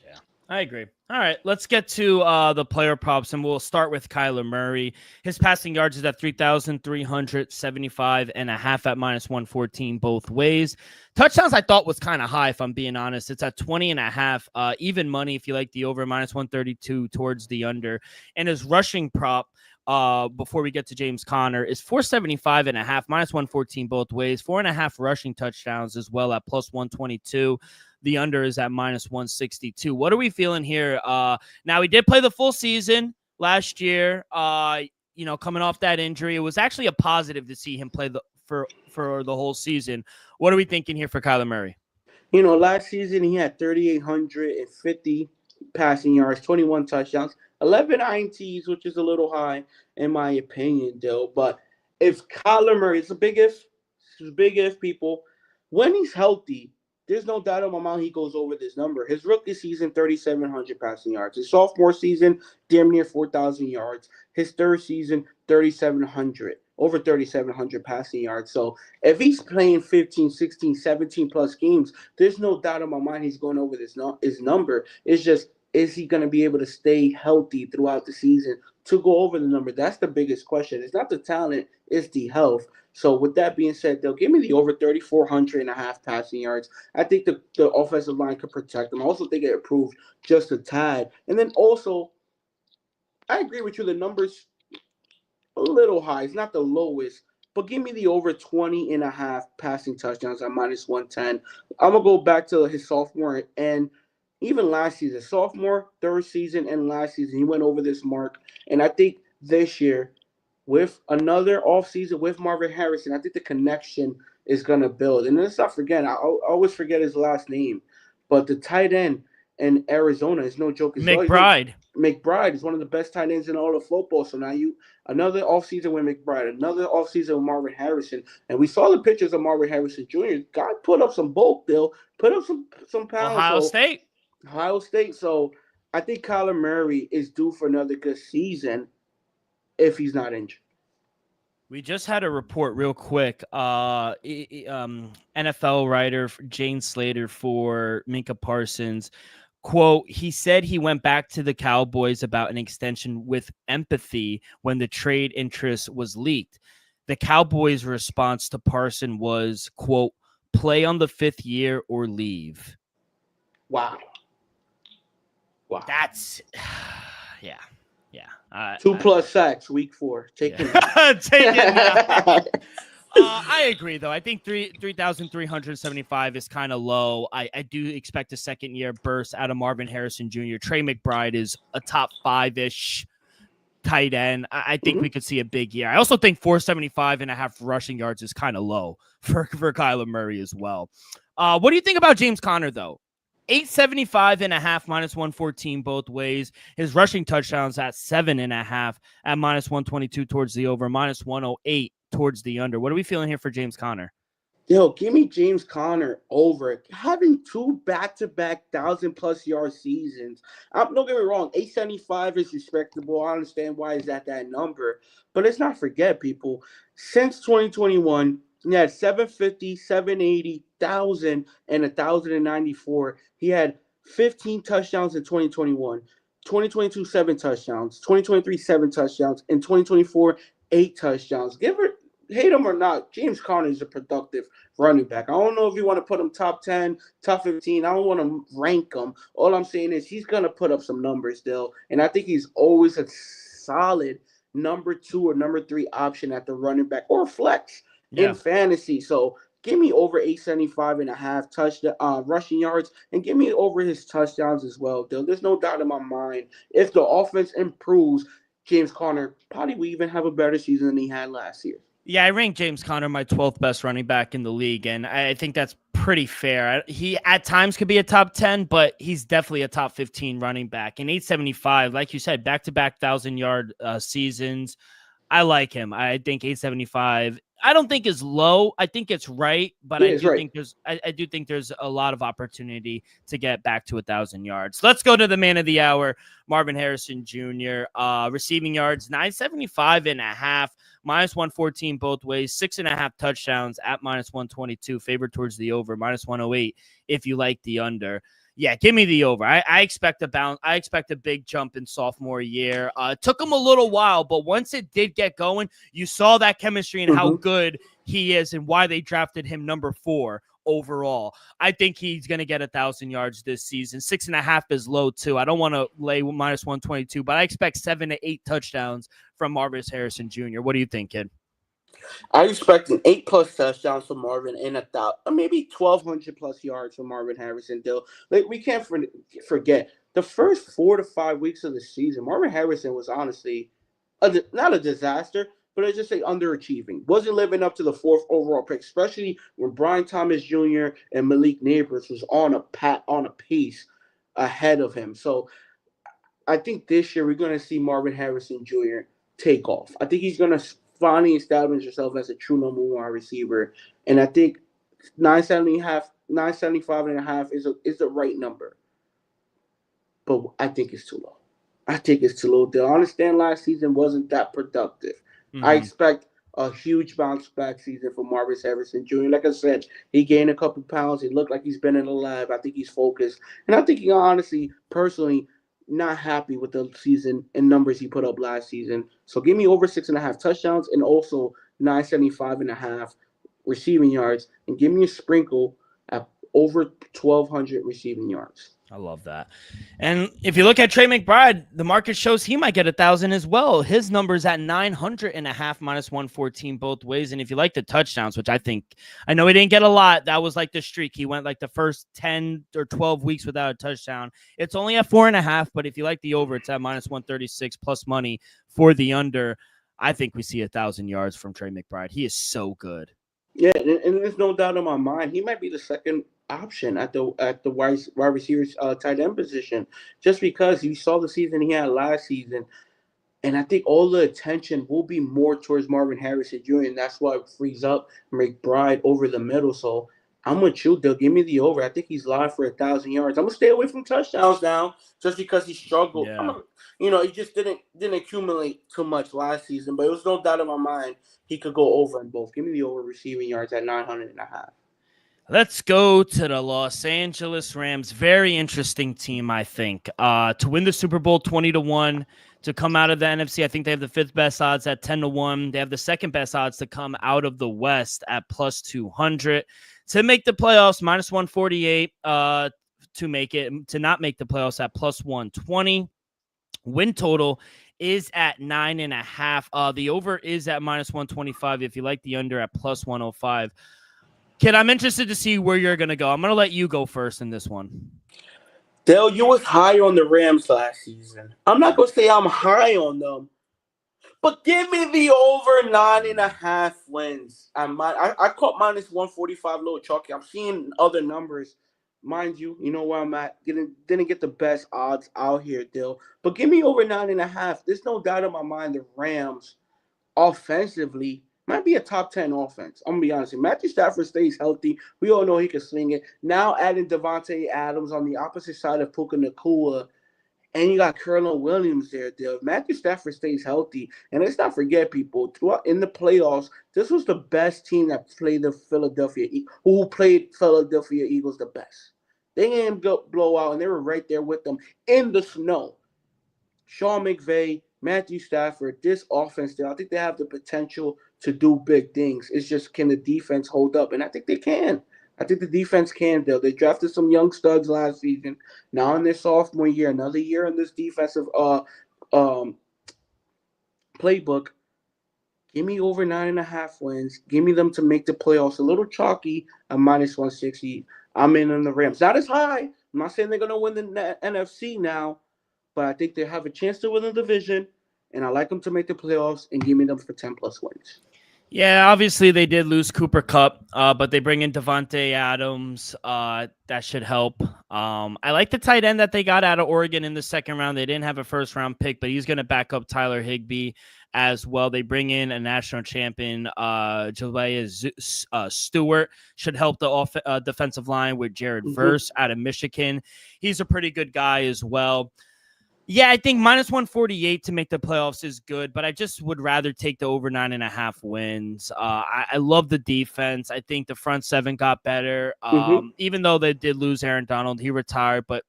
Yeah, I agree. All right, let's get to the player props, and we'll start with Kyler Murray. His passing yards is at 3,375.5 at -114 both ways. Touchdowns I thought was kind of high, if I'm being honest. It's at 20.5. Even money if you like the over, -132 towards the under. And his rushing prop, before we get to James Conner, is 475.5, -114 both ways. 4.5 rushing touchdowns as well at +122. The under is at -162. What are we feeling here? Now he did play the full season last year. Coming off that injury, it was actually a positive to see him play for the whole season. What are we thinking here for Kyler Murray? Last season he had 3,850 passing yards, 21 touchdowns, 11 INTs, which is a little high in my opinion, Dill. But if Kyler Murray, it's a big if, people. When he's healthy, there's no doubt in my mind he goes over this number. His rookie season, 3,700 passing yards. His sophomore season, damn near 4,000 yards. His third season, 3,700. Over 3,700 passing yards. So if he's playing 15, 16, 17 plus games, there's no doubt in my mind he's going over his number. It's just, is he going to be able to stay healthy throughout the season to go over the number? That's the biggest question. It's not the talent, it's the health. So with that being said, they'll give me the over 3,400.5 passing yards. I think the offensive line could protect them. I also think it improved just a tad. And then also, I agree with you. The numbers a little high. It's not the lowest, but give me the over 20.5 passing touchdowns at -110. I'm going to go back to his sophomore and even last season. Sophomore, third season, and last season, he went over this mark. And I think this year, with another offseason with Marvin Harrison, I think the connection is going to build. And let's not forget, I always forget his last name, but the tight end in Arizona is no joke. McBride. McBride is one of the best tight ends in all of football. So now another offseason with McBride, another offseason with Marvin Harrison. And we saw the pictures of Marvin Harrison Jr. God put up some bulk, Bill. Put up some pounds. Ohio State. So I think Kyler Murray is due for another good season if he's not injured. We just had a report real quick. NFL writer Jane Slater for Minka Parsons, quote, he said he went back to the Cowboys about an extension with empathy when the trade interest was leaked. The Cowboys' response to Parsons was, quote, play on the 5th year or leave. Wow. That's, yeah. 2+ sacks, week 4. Take it. Take it now. I agree, though. I think 3,375 is kind of low. I do expect a second-year burst out of Marvin Harrison Jr. Trey McBride is a top 5-ish tight end. I think we could see a big year. I also think 475.5 rushing yards is kind of low for Kyler Murray as well. What do you think about James Conner, though? 875.5 minus 114 both ways. His rushing touchdowns at 7.5 at minus 122 towards the over, minus 108 towards the under. What are we feeling here for James Conner? Yo, give me James Conner over. Having two back-to-back 1,000-plus yard seasons. Don't get me wrong, 875 is respectable. I understand why he's at that number. But let's not forget, people, since 2021, he had 750, 780, 1,000, and 1,094. He had 15 touchdowns in 2021. 2022, 7 touchdowns. 2023, 7 touchdowns. In 2024, 8 touchdowns. Hate him or not, James Conner is a productive running back. I don't know if you want to put him top 10, top 15. I don't want to rank him. All I'm saying is he's going to put up some numbers still. And I think he's always a solid number 2 or number 3 option at the running back or flex in fantasy. So give me over 875.5 rushing yards and give me over his touchdowns as well, Dill. There's no doubt in my mind. If the offense improves, James Conner probably will even have a better season than he had last year. Yeah, I ranked James Conner my 12th best running back in the league, and I think that's pretty fair. He at times could be a top 10, but he's definitely a top 15 running back. And 875, like you said, back-to-back 1,000-yard seasons. I like him. I think 875. I don't think is low. I think it's right, but I do think there's a lot of opportunity to get back to 1,000 yards. Let's go to the man of the hour, Marvin Harrison Jr. Receiving yards 975.5, minus 114 both ways, 6.5 touchdowns at minus 122, favored towards the over, minus 108 if you like the under. Yeah, give me the over. I expect a bounce. I expect a big jump in sophomore year. It took him a little while, but once it did get going, you saw that chemistry and how good he is and why they drafted him number 4 overall. I think he's going to get 1,000 yards this season. 6.5 is low too. I don't want to lay minus 122, but I expect 7 to 8 touchdowns from Marvin Harrison Jr. What do you think, kid? I expect an 8+ touchdowns from Marvin and maybe 1,200+ yards from Marvin Harrison. Dill, we can't forget the first 4 to 5 weeks of the season. Marvin Harrison was honestly not a disaster, but I just say underachieving. Wasn't living up to the 4th overall pick, especially when Brian Thomas Jr. and Malik Neighbors was on a pace ahead of him. So I think this year we're going to see Marvin Harrison Jr. take off. I think he's going to finally establish yourself as a true number 1 receiver. And I think 975.5 is the right number. But I think it's too low. I understand last season wasn't that productive. I expect a huge bounce back season for Marvin Harrison Jr. Like I said, he gained a couple pounds. He looked like he's been in the lab. I think he's focused. And I think he honestly, personally, not happy with the season and numbers he put up last season. So give me over 6.5 touchdowns and also 975.5 receiving yards, and give me a sprinkle at over 1,200 receiving yards. I love that. And if you look at Trey McBride, the market shows he might get 1,000 as well. His number's at 900.5 minus 114 both ways. And if you like the touchdowns, which I know he didn't get a lot. That was like the streak. He went like the first 10 or 12 weeks without a touchdown. It's only at 4.5, but if you like the over, it's at minus 136 plus money for the under. I think we see 1,000 yards from Trey McBride. He is so good. Yeah, and there's no doubt in my mind he might be the second option at the wide receivers tight end position, just because you saw the season he had last season, and I think all the attention will be more towards Marvin Harrison Jr. and that's why it frees up McBride over the middle. So I'm with you. They'll give me the over. I think he's live for 1,000 yards. I'm gonna stay away from touchdowns now, just because he struggled. Yeah. He just didn't accumulate too much last season, but it was no doubt in my mind he could go over in both. Give me the over receiving yards at 900.5. Let's go to the Los Angeles Rams. Very interesting team, I think. To win the Super Bowl 20-1, to come out of the NFC, I think they have the 5th best odds at 10-1. They have the 2nd best odds to come out of the West at plus 200. To make the playoffs, minus 148. To not make the playoffs at plus 120. Win total is at 9.5. The over is at minus 125. If you like the under, at plus 105. Kid, I'm interested to see where you're going to go. I'm going to let you go first in this one. Dale, you was high on the Rams last season. I'm not going to say I'm high on them, but give me the over 9.5 wins. I caught minus 145 a little chalky. I'm seeing other numbers mind you, you know where I'm at. Didn't get the best odds out here, Dill. But give me over 9.5. There's no doubt in my mind the Rams offensively might be a top 10 offense. I'm gonna be honest. If Matthew Stafford stays healthy, we all know he can sling it. Now adding Devontae Adams on the opposite side of Puka Nakua, and you got Kerlon Williams there. If Matthew Stafford stays healthy, and let's not forget, people, throughout in the playoffs, this was the best team that played the who played Philadelphia Eagles the best. They didn't blow out, and they were right there with them in the snow. Sean McVay, Matthew Stafford, this offense there, I think they have the potential to do big things. It's just, can the defense hold up? And I think they can. I think the defense can, though. They drafted some young studs last season. Now in their sophomore year, another year in this defensive playbook. Give me over 9.5 wins. Give me them to make the playoffs. A little chalky at -160. I'm in on the Rams. Not as high. I'm not saying they're going to win the NFC now, but I think they have a chance to win the division, and I like them to make the playoffs, and give me them for 10+ wins. Yeah, obviously they did lose Cooper Kupp, but they bring in Devontae Adams. That should help. I like the tight end that they got out of Oregon in the second round. They didn't have a first-round pick, but he's going to back up Tyler Higbee as well. They bring in a national champion, Josiah Stewart, should help the defensive line with Jared Verse out of Michigan. He's a pretty good guy as well. Yeah, I think -148 to make the playoffs is good, but I just would rather take the over 9.5 wins. I love the defense. I think the front seven got better. Even though they did lose Aaron Donald, he retired. But,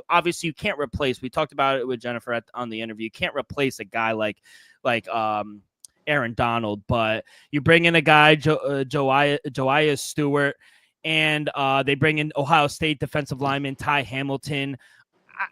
obviously you can't replace. We talked about it with Jennifer on the interview. You can't replace a guy like Aaron Donald. But you bring in a guy, Josiah Stewart, and they bring in Ohio State defensive lineman Ty Hamilton.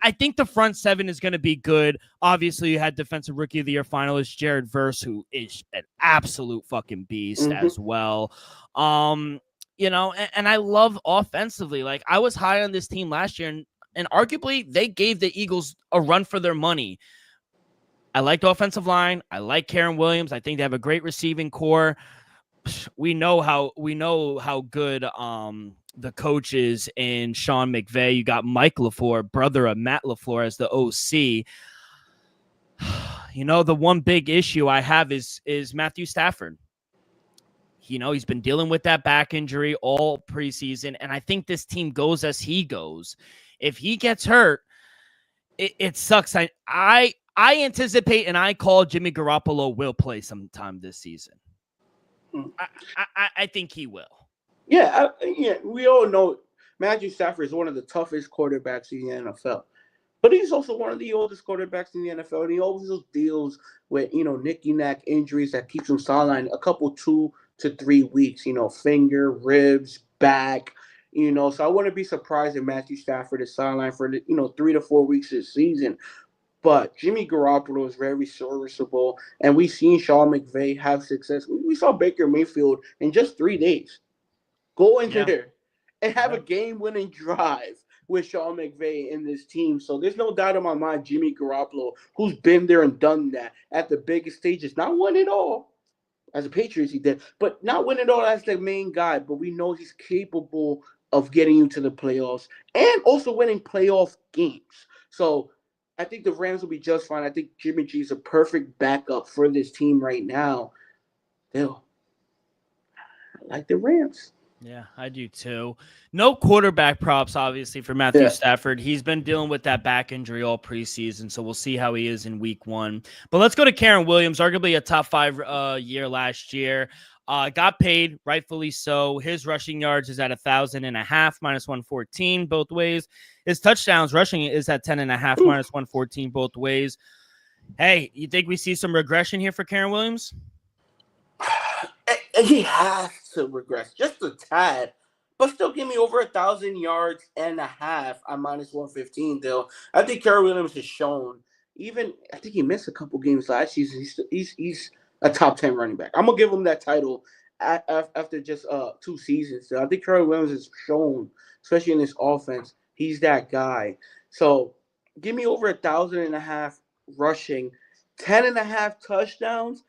I think the front seven is going to be good. Obviously, you had Defensive Rookie of the Year finalist Jared Verse, who is an absolute fucking beast as well. And I love offensively. Like, I was high on this team last year, and arguably they gave the Eagles a run for their money. I like the offensive line. I like Karen Williams. I think they have a great receiving core. We know how good the coaches and Sean McVay. You got Mike LaFleur, brother of Matt LaFleur, as the OC. The one big issue I have is Matthew Stafford. He's been dealing with that back injury all preseason, and I think this team goes as he goes. If he gets hurt, it sucks. I anticipate and I call Jimmy Garoppolo will play sometime this season. I think he will. Yeah, we all know Matthew Stafford is one of the toughest quarterbacks in the NFL. But he's also one of the oldest quarterbacks in the NFL, and he always deals with, nicky-knack injuries that keeps him sidelined a couple 2 to 3 weeks, finger, ribs, back, So I wouldn't be surprised if Matthew Stafford is sidelined for, 3 to 4 weeks this season. But Jimmy Garoppolo is very serviceable, and we've seen Sean McVay have success. We saw Baker Mayfield in just 3 days go in there and have a game-winning drive with Sean McVay in this team. So there's no doubt in my mind Jimmy Garoppolo, who's been there and done that at the biggest stages, not won it all. As a Patriots, he did, but not win it all as the main guy. But we know he's capable of getting you to the playoffs and also winning playoff games. So I think the Rams will be just fine. I think Jimmy G is a perfect backup for this team right now. Still, I like the Rams. Yeah, I do too. No quarterback props, obviously, for Matthew Stafford. He's been dealing with that back injury all preseason, so we'll see how he is in week 1. But let's go to Karen Williams, arguably a top 5 year last year. Got paid, rightfully so. His rushing yards is at 1,500, -114 both ways. His touchdowns rushing is at 10.5, -114 both ways. Hey, you think we see some regression here for Karen Williams? He has to regress just a tad, but still give me over 1,000 yards and a half at -115. Though I think Karen Williams has shown. I think he missed a couple games last season. He's a top 10 running back. I'm gonna give him that title after just 2 seasons. So I think Karen Williams has shown, especially in this offense, he's that guy. So give me over 1,500 rushing, 10.5 touchdowns.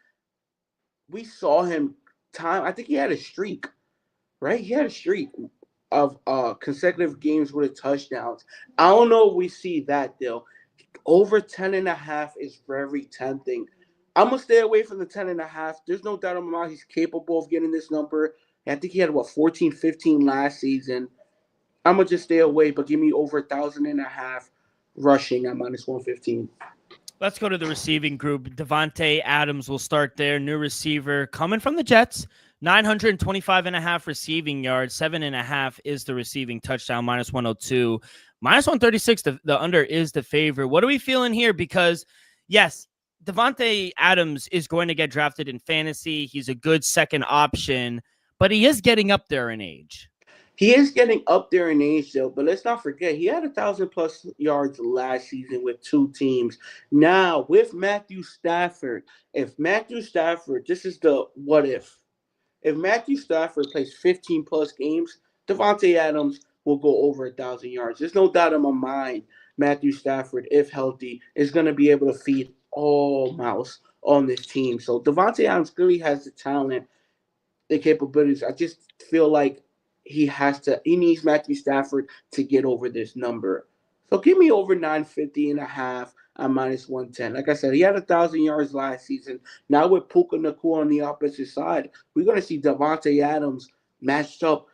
We saw him. I think he had a streak, right? He had a streak consecutive games with touchdowns. I don't know if we see that, though. Over 10.5 is very tempting. I'm going to stay away from the 10.5. There's no doubt in my mind he's capable of getting this number. I think he had, 14, 15 last season. I'm going to just stay away, but give me over 1,000.5 rushing at -115. Let's go to the receiving group. Devontae Adams will start there. New receiver coming from the Jets. 925.5 receiving yards. 7.5 is the receiving touchdown. -102. -136, the under is the favorite. What are we feeling here? Because, yes, Devontae Adams is going to get drafted in fantasy. He's a good second option, but he is getting up there in age. He is getting up there in age, though, but let's not forget, he had 1,000+ yards last season with 2 teams. Now, with Matthew Stafford, this is the what if. If Matthew Stafford plays 15+ games, Devontae Adams will go over 1,000 yards. There's no doubt in my mind Matthew Stafford, if healthy, is going to be able to feed all mouths on this team. So Devontae Adams clearly has the talent, the capabilities. I just feel like he needs Matthew Stafford to get over this number. So give me over 950.5 at -110. Like I said, he had 1,000 yards last season. Now with Puka Nacua on the opposite side, we're going to see Devontae Adams matched up.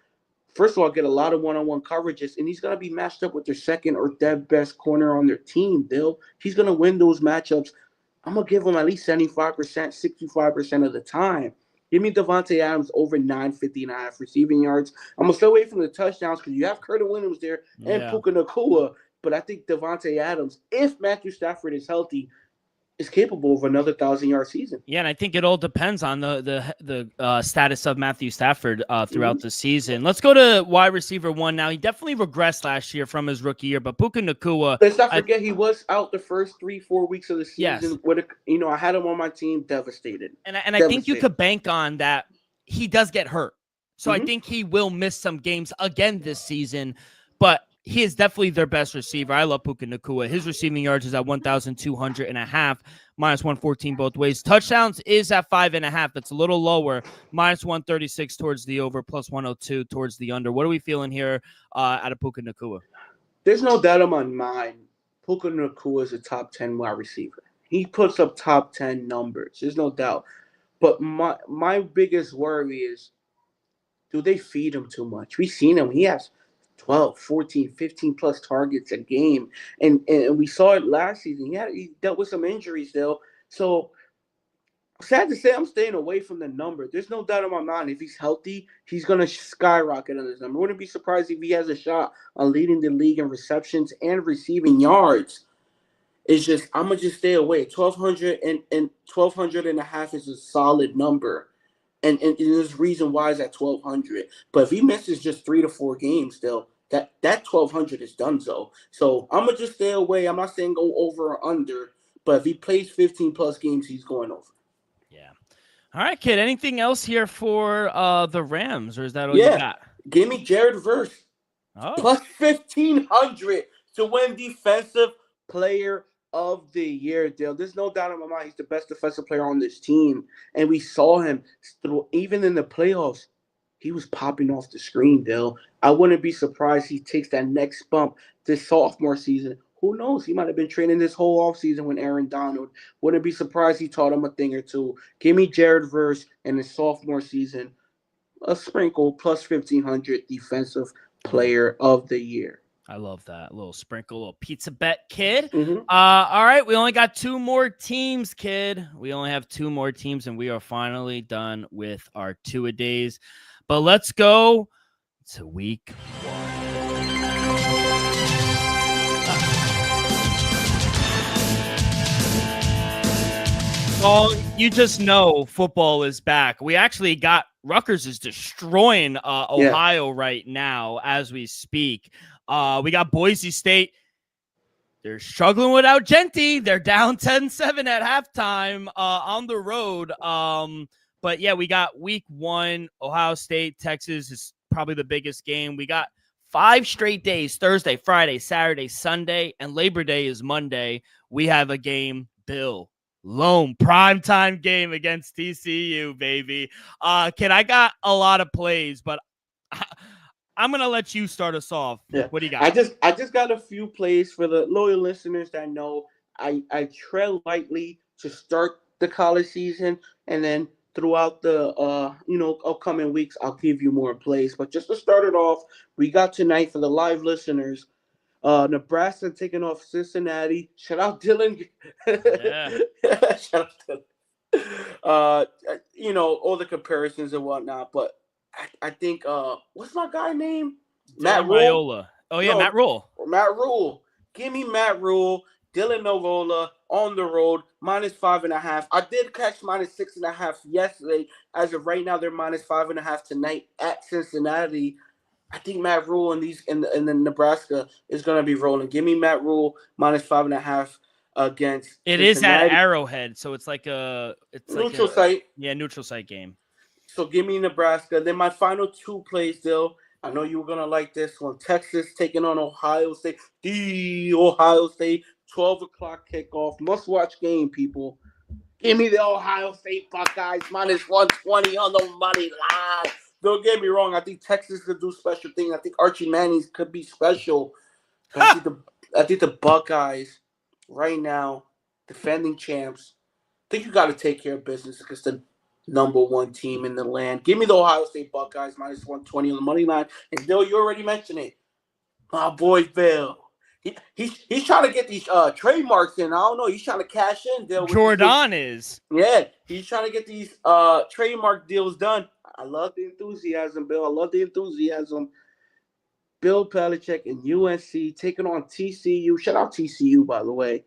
First of all, get a lot of one-on-one coverages, and he's going to be matched up with their second or third best corner on their team, Bill. He's going to win those matchups. I'm going to give him at least 75%, 65% of the time. Give me Devontae Adams over 950.5 receiving yards. I'm going to stay away from the touchdowns because you have Curtis Williams there and Puka Nacua. But I think Devontae Adams, if Matthew Stafford is healthy, is capable of another 1,000-yard season. Yeah, and I think it all depends on the status of Matthew Stafford throughout the season. Let's go to wide receiver 1 now. He definitely regressed last year from his rookie year, but Puka Nacua. Let's not forget he was out the first 3-4 weeks of the season. Yes. I had him on my team, devastated. And I think you could bank on that. He does get hurt, so I think he will miss some games again this season, but he is definitely their best receiver. I love Puka Nacua. His receiving yards is at 1,200.5, -114 both ways. Touchdowns is at 5.5. That's a little lower, -136 towards the over, +102 towards the under. What are we feeling here out of Puka Nacua? There's no doubt in my mind, Puka Nacua is a top 10 wide receiver. He puts up top 10 numbers. There's no doubt. But my biggest worry is, do they feed him too much? We've seen him. He has 12, 14, 15+ targets a game. And we saw it last season. He dealt with some injuries, though. So, sad to say, I'm staying away from the number. There's no doubt in my mind, if he's healthy, he's going to skyrocket on this number. I wouldn't be surprised if he has a shot on leading the league in receptions and receiving yards. It's just, I'm going to just stay away. 1,200.5 is a solid number. And there's a reason why it's at 1,200. But if he misses just 3 to 4 games, still, that 1,200 is done so. So I'm going to just stay away. I'm not saying go over or under. But if he plays 15+ games, he's going over. Yeah. All right, kid. Anything else here for the Rams, or is that all you got? Give me Jared Verse. Plus 1,500 to win Defensive Player of the Year, Dale. There's no doubt in my mind he's the best defensive player on this team. And we saw him even in the playoffs. He was popping off the screen, Dale. I wouldn't be surprised he takes that next bump this sophomore season. Who knows? He might have been training this whole offseason with Aaron Donald. Wouldn't be surprised he taught him a thing or two. Give me Jared Verse in his sophomore season. A sprinkle, plus 1,500 Defensive Player of the Year. I love that. A little sprinkle, a little pizza bet, kid. Mm-hmm. All right. We only got 2 more teams, kid. We only have 2 more teams, and we are finally done with our 2-a-days. But let's go to week 1. Well, you just know football is back. We actually got Rutgers is destroying Ohio right now as we speak. We got Boise State. They're struggling without Genty. They're down 10-7 at halftime on the road. But, yeah, we got week 1. Ohio State, Texas is probably the biggest game. We got 5 straight days, Thursday, Friday, Saturday, Sunday, and Labor Day is Monday. We have a game, Bill. Lone primetime game against TCU, baby. Kid, I got a lot of plays, but I'm gonna let you start us off. Yeah, What do you got? I just got a few plays for the loyal listeners that know I tread lightly to start the college season, and then throughout the upcoming weeks I'll give you more plays. But just to start it off, we got tonight for the live listeners. Nebraska taking off Cincinnati. Shout out Dylan. Yeah. Shout out Dylan. All the comparisons and whatnot, but I think what's my guy name? Matt Rule. Raiola. Oh yeah, No, Matt Rule. Matt Rule. Give me Matt Rule. Dylan Novola on the road -5.5. I did catch -6.5 yesterday. As of right now, they're -5.5 tonight at Cincinnati. I think Matt Rule in the Nebraska is going to be rolling. Give me Matt Rule -5.5 against It Cincinnati. is at Arrowhead, so it's like a neutral site. Yeah, neutral site game. So give me Nebraska. Then my final two plays, Dill. I know you were gonna like this one. Texas taking on Ohio State. The Ohio State 12 o'clock kickoff. Must watch game, people. Give me the Ohio State Buckeyes -120 on the money line. Don't get me wrong. I think Texas could do special things. I think Archie Manning could be special. But I think the Buckeyes right now, defending champs. I think you got to take care of business against the number one team in the land. Give me the Ohio State Buckeyes -120 on the money line. And Bill, you already mentioned it. My boy Bill. He's trying to get these trademarks in. I don't know. He's trying to cash in. Bill, Jordan is. Yeah, he's trying to get these trademark deals done. I love the enthusiasm, Bill. I love the enthusiasm. Bill Belichick and UNC taking on TCU. Shout out TCU, by the way.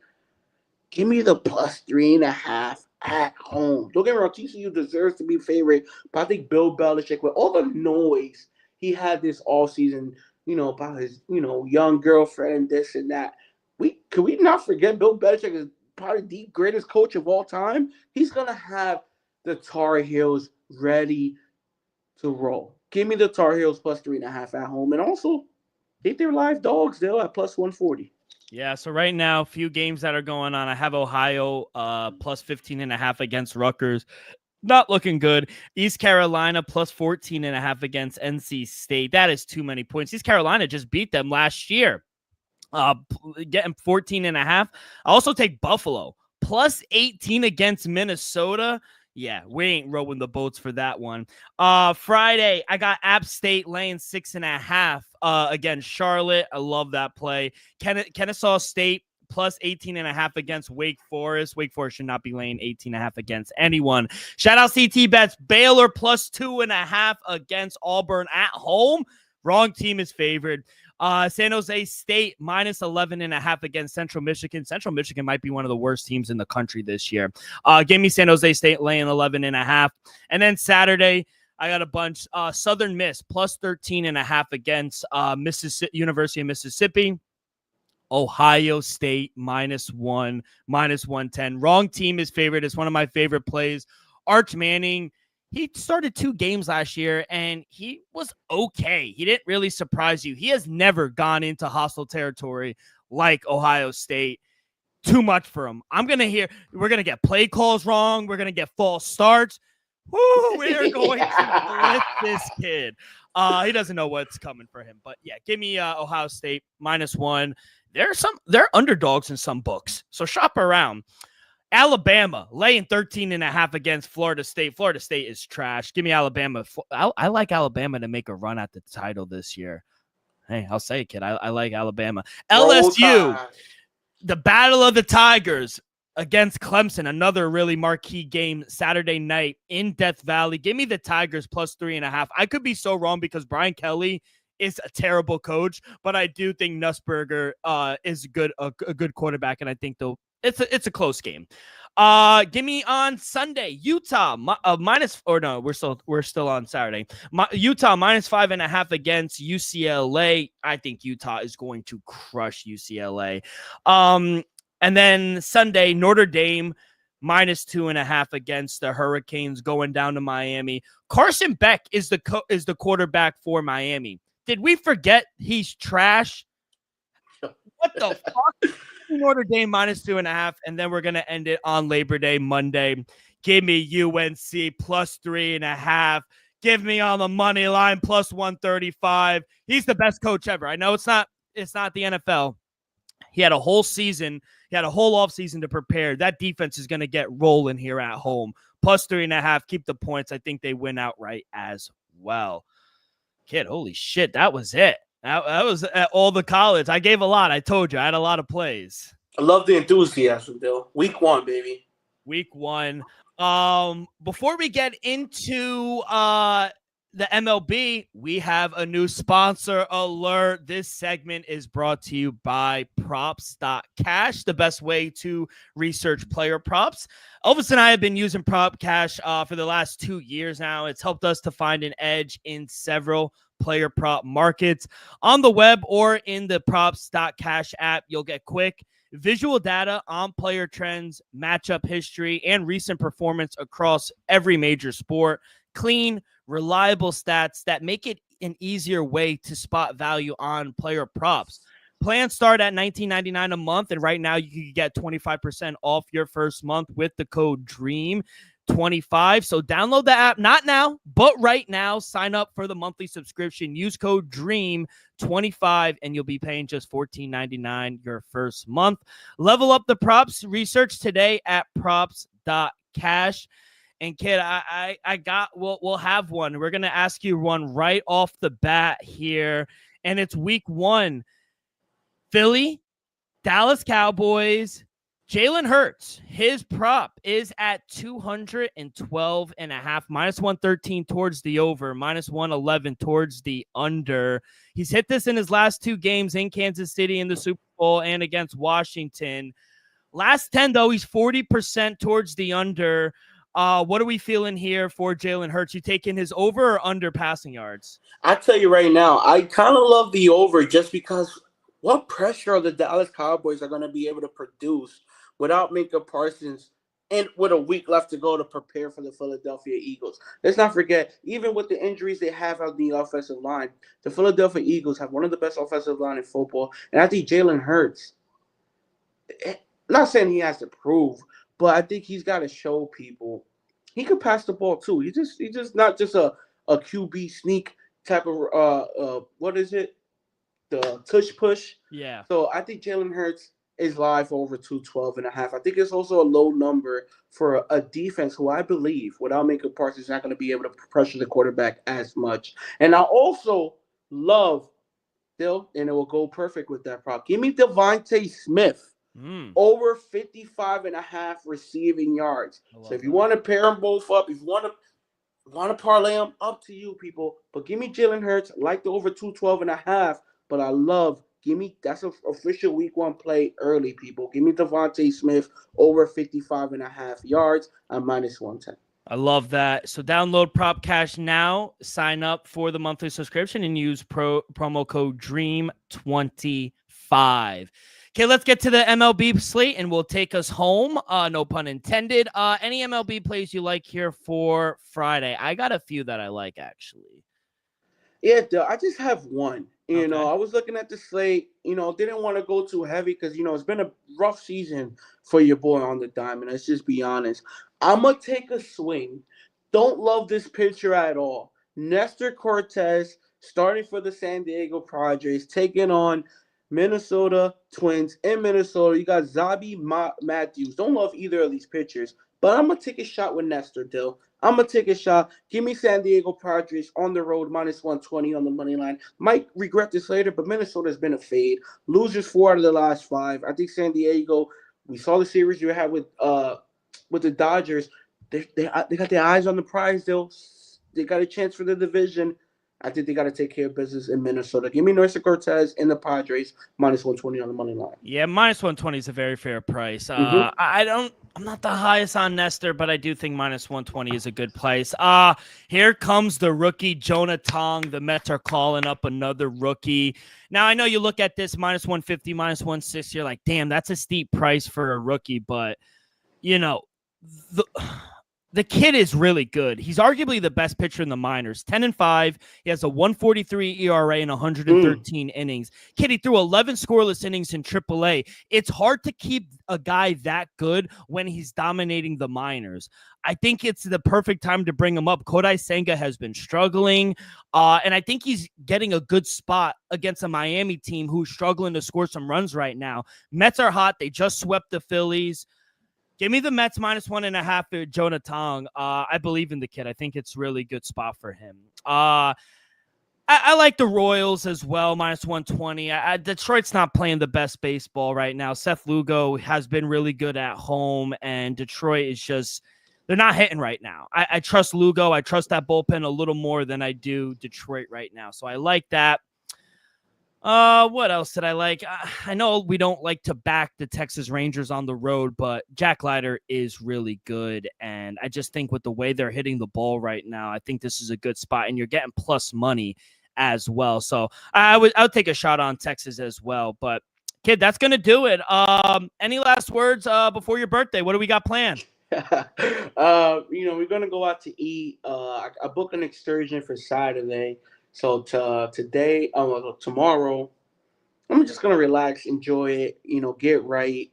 Give me the +3.5 at home. Don't get me wrong, TCU deserves to be favorite, but I think Bill Belichick, with all the noise he had this all season, about his, young girlfriend, this and that. Could we not forget Bill Belichick is probably the greatest coach of all time? He's gonna have the Tar Heels ready to roll. Give me the Tar Heels +3.5 at home, and also take their live dogs though at +140. Yeah, so right now, a few games that are going on. I have Ohio +15.5 against Rutgers. Not looking good. East Carolina +14.5 against NC State. That is too many points. East Carolina just beat them last year. Getting 14.5. I also take Buffalo +18 against Minnesota. Yeah, we ain't rowing the boats for that one. Friday, I got App State laying 6.5 against Charlotte. I love that play. Kennesaw State +18.5 against Wake Forest. Wake Forest should not be laying 18.5 against anyone. Shout out CT Bets. Baylor +2.5 against Auburn at home. Wrong team is favored. San Jose State -11.5 against Central Michigan. Central Michigan might be one of the worst teams in the country this year. Give me San Jose State laying 11.5. And then Saturday, I got a bunch. Southern Miss +13.5 against University of Mississippi. Ohio State -1, -110. Wrong team is favored. It's one of my favorite plays. Arch Manning. He started 2 games last year, and he was okay. He didn't really surprise you. He has never gone into hostile territory like Ohio State. Too much for him. We're going to get play calls wrong. We're going to get false starts. Woo, we are going to blitz this kid. He doesn't know what's coming for him. But, yeah, give me Ohio State -1. They're underdogs in some books, so shop around. Alabama laying 13.5 against Florida State. Florida State is trash. Give me Alabama. I like Alabama to make a run at the title this year. Hey, I'll say it, kid. I like Alabama. LSU, the Battle of the Tigers against Clemson. Another really marquee game Saturday night in Death Valley. Give me the Tigers +3.5. I could be so wrong because Brian Kelly is a terrible coach, but I do think Nussberger is a good quarterback, and I think it's a close game. Give me on Sunday, Utah we're still on Saturday. Utah -5.5 against UCLA. I think Utah is going to crush UCLA. And then Sunday, Notre Dame -2.5 against the Hurricanes going down to Miami. Carson Beck is the quarterback for Miami. Did we forget he's trash? What the fuck? Notre Dame -2.5, and then we're going to end it on Labor Day Monday. Give me UNC +3.5. Give me on the money line plus 135. He's the best coach ever. I know it's not the NFL. He had a whole season. He had a whole offseason to prepare. That defense is going to get rolling here at home. Plus 3.5. Keep the points. I think they win outright as well. Kid, holy shit. That was it. That was at all the college. I gave a lot. I told you. I had a lot of plays. I love the enthusiasm, Bill. Week 1, baby. Week 1. Before we get into the MLB, we have a new sponsor alert. This segment is brought to you by props.cash, the best way to research player props. Elvis and I have been using Prop Cash for the last 2 years now. It's helped us to find an edge in several player prop markets. On the web or in the props.cash app, you'll get quick visual data on player trends, matchup history, and recent performance across every major sport. Clean, reliable stats that make it an easier way to spot value on player props. Plans start at $19.99 a month, and right now you can get 25% off your first month with the code DREAM25. So download the app, not now, but right now. Sign up for the monthly subscription. Use code DREAM25, and you'll be paying just $14.99 your first month. Level up the props research today at props.cash. And kid, we'll have one. We're going to ask you one right off the bat here. And it's week 1. Philly, Dallas Cowboys, Jalen Hurts. His prop is at 212.5, minus 113 towards the over, minus 111 towards the under. He's hit this in his last 2 games in Kansas City in the Super Bowl and against Washington. Last 10, though, he's 40% towards the under. What are we feeling here for Jalen Hurts? You taking his over or under passing yards? I tell you right now, I kind of love the over just because what pressure are the Dallas Cowboys are going to be able to produce without Micah Parsons and with a week left to go to prepare for the Philadelphia Eagles. Let's not forget, even with the injuries they have on the offensive line, the Philadelphia Eagles have one of the best offensive line in football. And I think Jalen Hurts, not saying he has to prove, but I think he's got to show people he could pass the ball too. He's just not just a QB sneak type of what is it? The tush push. Yeah. So I think Jalen Hurts is live over 212.5. I think it's also a low number for a defense who I believe, without Micah Parsons, is not going to be able to pressure the quarterback as much. And I also love, Bill, and it will go perfect with that prop. Give me Devontae Smith. Over 55.5 receiving yards. So if you want to pair them both up, if you want to parlay them, up to you, people. But give me Jalen Hurts, like the over 212.5. But I love, that's an official week 1 play early, people. Give me Devontae Smith over 55.5 yards at minus 110. I love that. So download Prop Cash now, sign up for the monthly subscription, and use promo code DREAM25. Okay, let's get to the MLB slate, and we'll take us home. No pun intended. Any MLB plays you like here for Friday? I got a few that I like, actually. Yeah, I just have one. You know, I was looking at the slate, didn't want to go too heavy because, it's been a rough season for your boy on the diamond. Let's just be honest. I'm going to take a swing. Don't love this pitcher at all. Nestor Cortez starting for the San Diego Padres, taking on Minnesota Twins in Minnesota. You got Zabi Matthews. Don't love either of these pitchers, but I'm going to take a shot with Nestor, Dill. I'm going to take a shot. Give me San Diego Padres on the road, minus 120 on the money line. Might regret this later, but Minnesota's been a fade. Losers 4 out of the last 5. I think San Diego, we saw the series you had with the Dodgers. They got their eyes on the prize, Dill. They got a chance for the division. I think they got to take care of business in Minnesota. Give me Nestor Cortez and the Padres, minus 120 on the money line. Yeah, minus 120 is a very fair price. I'm not the highest on Nestor, but I do think minus 120 is a good price. Here comes the rookie, Jonah Tong. The Mets are calling up another rookie. Now, I know you look at this minus 150, minus 160. You're like, damn, that's a steep price for a rookie. But, The kid is really good. He's arguably the best pitcher in the minors. 10-5. He has a 1.43 ERA in 113 innings. Kid, he threw 11 scoreless innings in AAA. It's hard to keep a guy that good when he's dominating the minors. I think it's the perfect time to bring him up. Kodai Senga has been struggling, and I think he's getting a good spot against a Miami team who's struggling to score some runs right now. Mets are hot. They just swept the Phillies. Give me the Mets -1.5 for Jonah Tong. I believe in the kid. I think it's a really good spot for him. I like the Royals as well, -120. Detroit's not playing the best baseball right now. Seth Lugo has been really good at home, and Detroit is just – they're not hitting right now. I trust Lugo. I trust that bullpen a little more than I do Detroit right now. So I like that. What else did I like? I know we don't like to back the Texas Rangers on the road, but Jack Leiter is really good. And I just think with the way they're hitting the ball right now, I think this is a good spot, and you're getting plus money as well. So I would take a shot on Texas as well. But kid, that's going to do it. Any last words before your birthday? What do we got planned? We're going to go out to eat. I booked an excursion for Saturday. So tomorrow, I'm just going to relax, enjoy it, get right.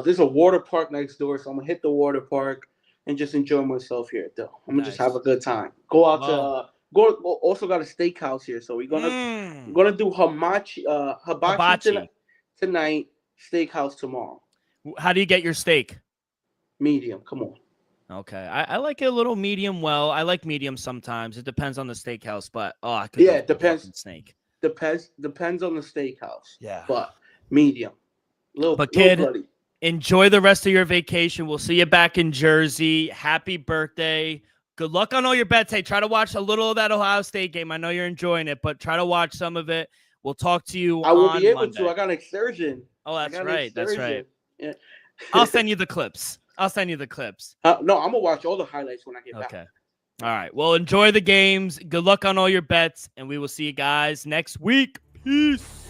There's a water park next door, so I'm going to hit the water park and just enjoy myself here, though. I'm going to just have a good time. Go out also got a steakhouse here, so we're going to do hibachi tonight, steakhouse tomorrow. How do you get your steak? Medium, come on. Okay, I like it a little medium well. I like medium sometimes. It depends on the steakhouse, but I could it depends. Snake depends on the steakhouse. Yeah, but medium. Kid, bloody. Enjoy the rest of your vacation. We'll see you back in Jersey. Happy birthday! Good luck on all your bets. Hey, try to watch a little of that Ohio State game. I know you're enjoying it, but try to watch some of it. We'll talk to you. I will be able Monday. to. I got an excursion. Oh, that's right. That's right. Yeah. I'll send you the clips. No, I'm going to watch all the highlights when I get back. Okay. All right. Well, enjoy the games. Good luck on all your bets, and we will see you guys next week. Peace.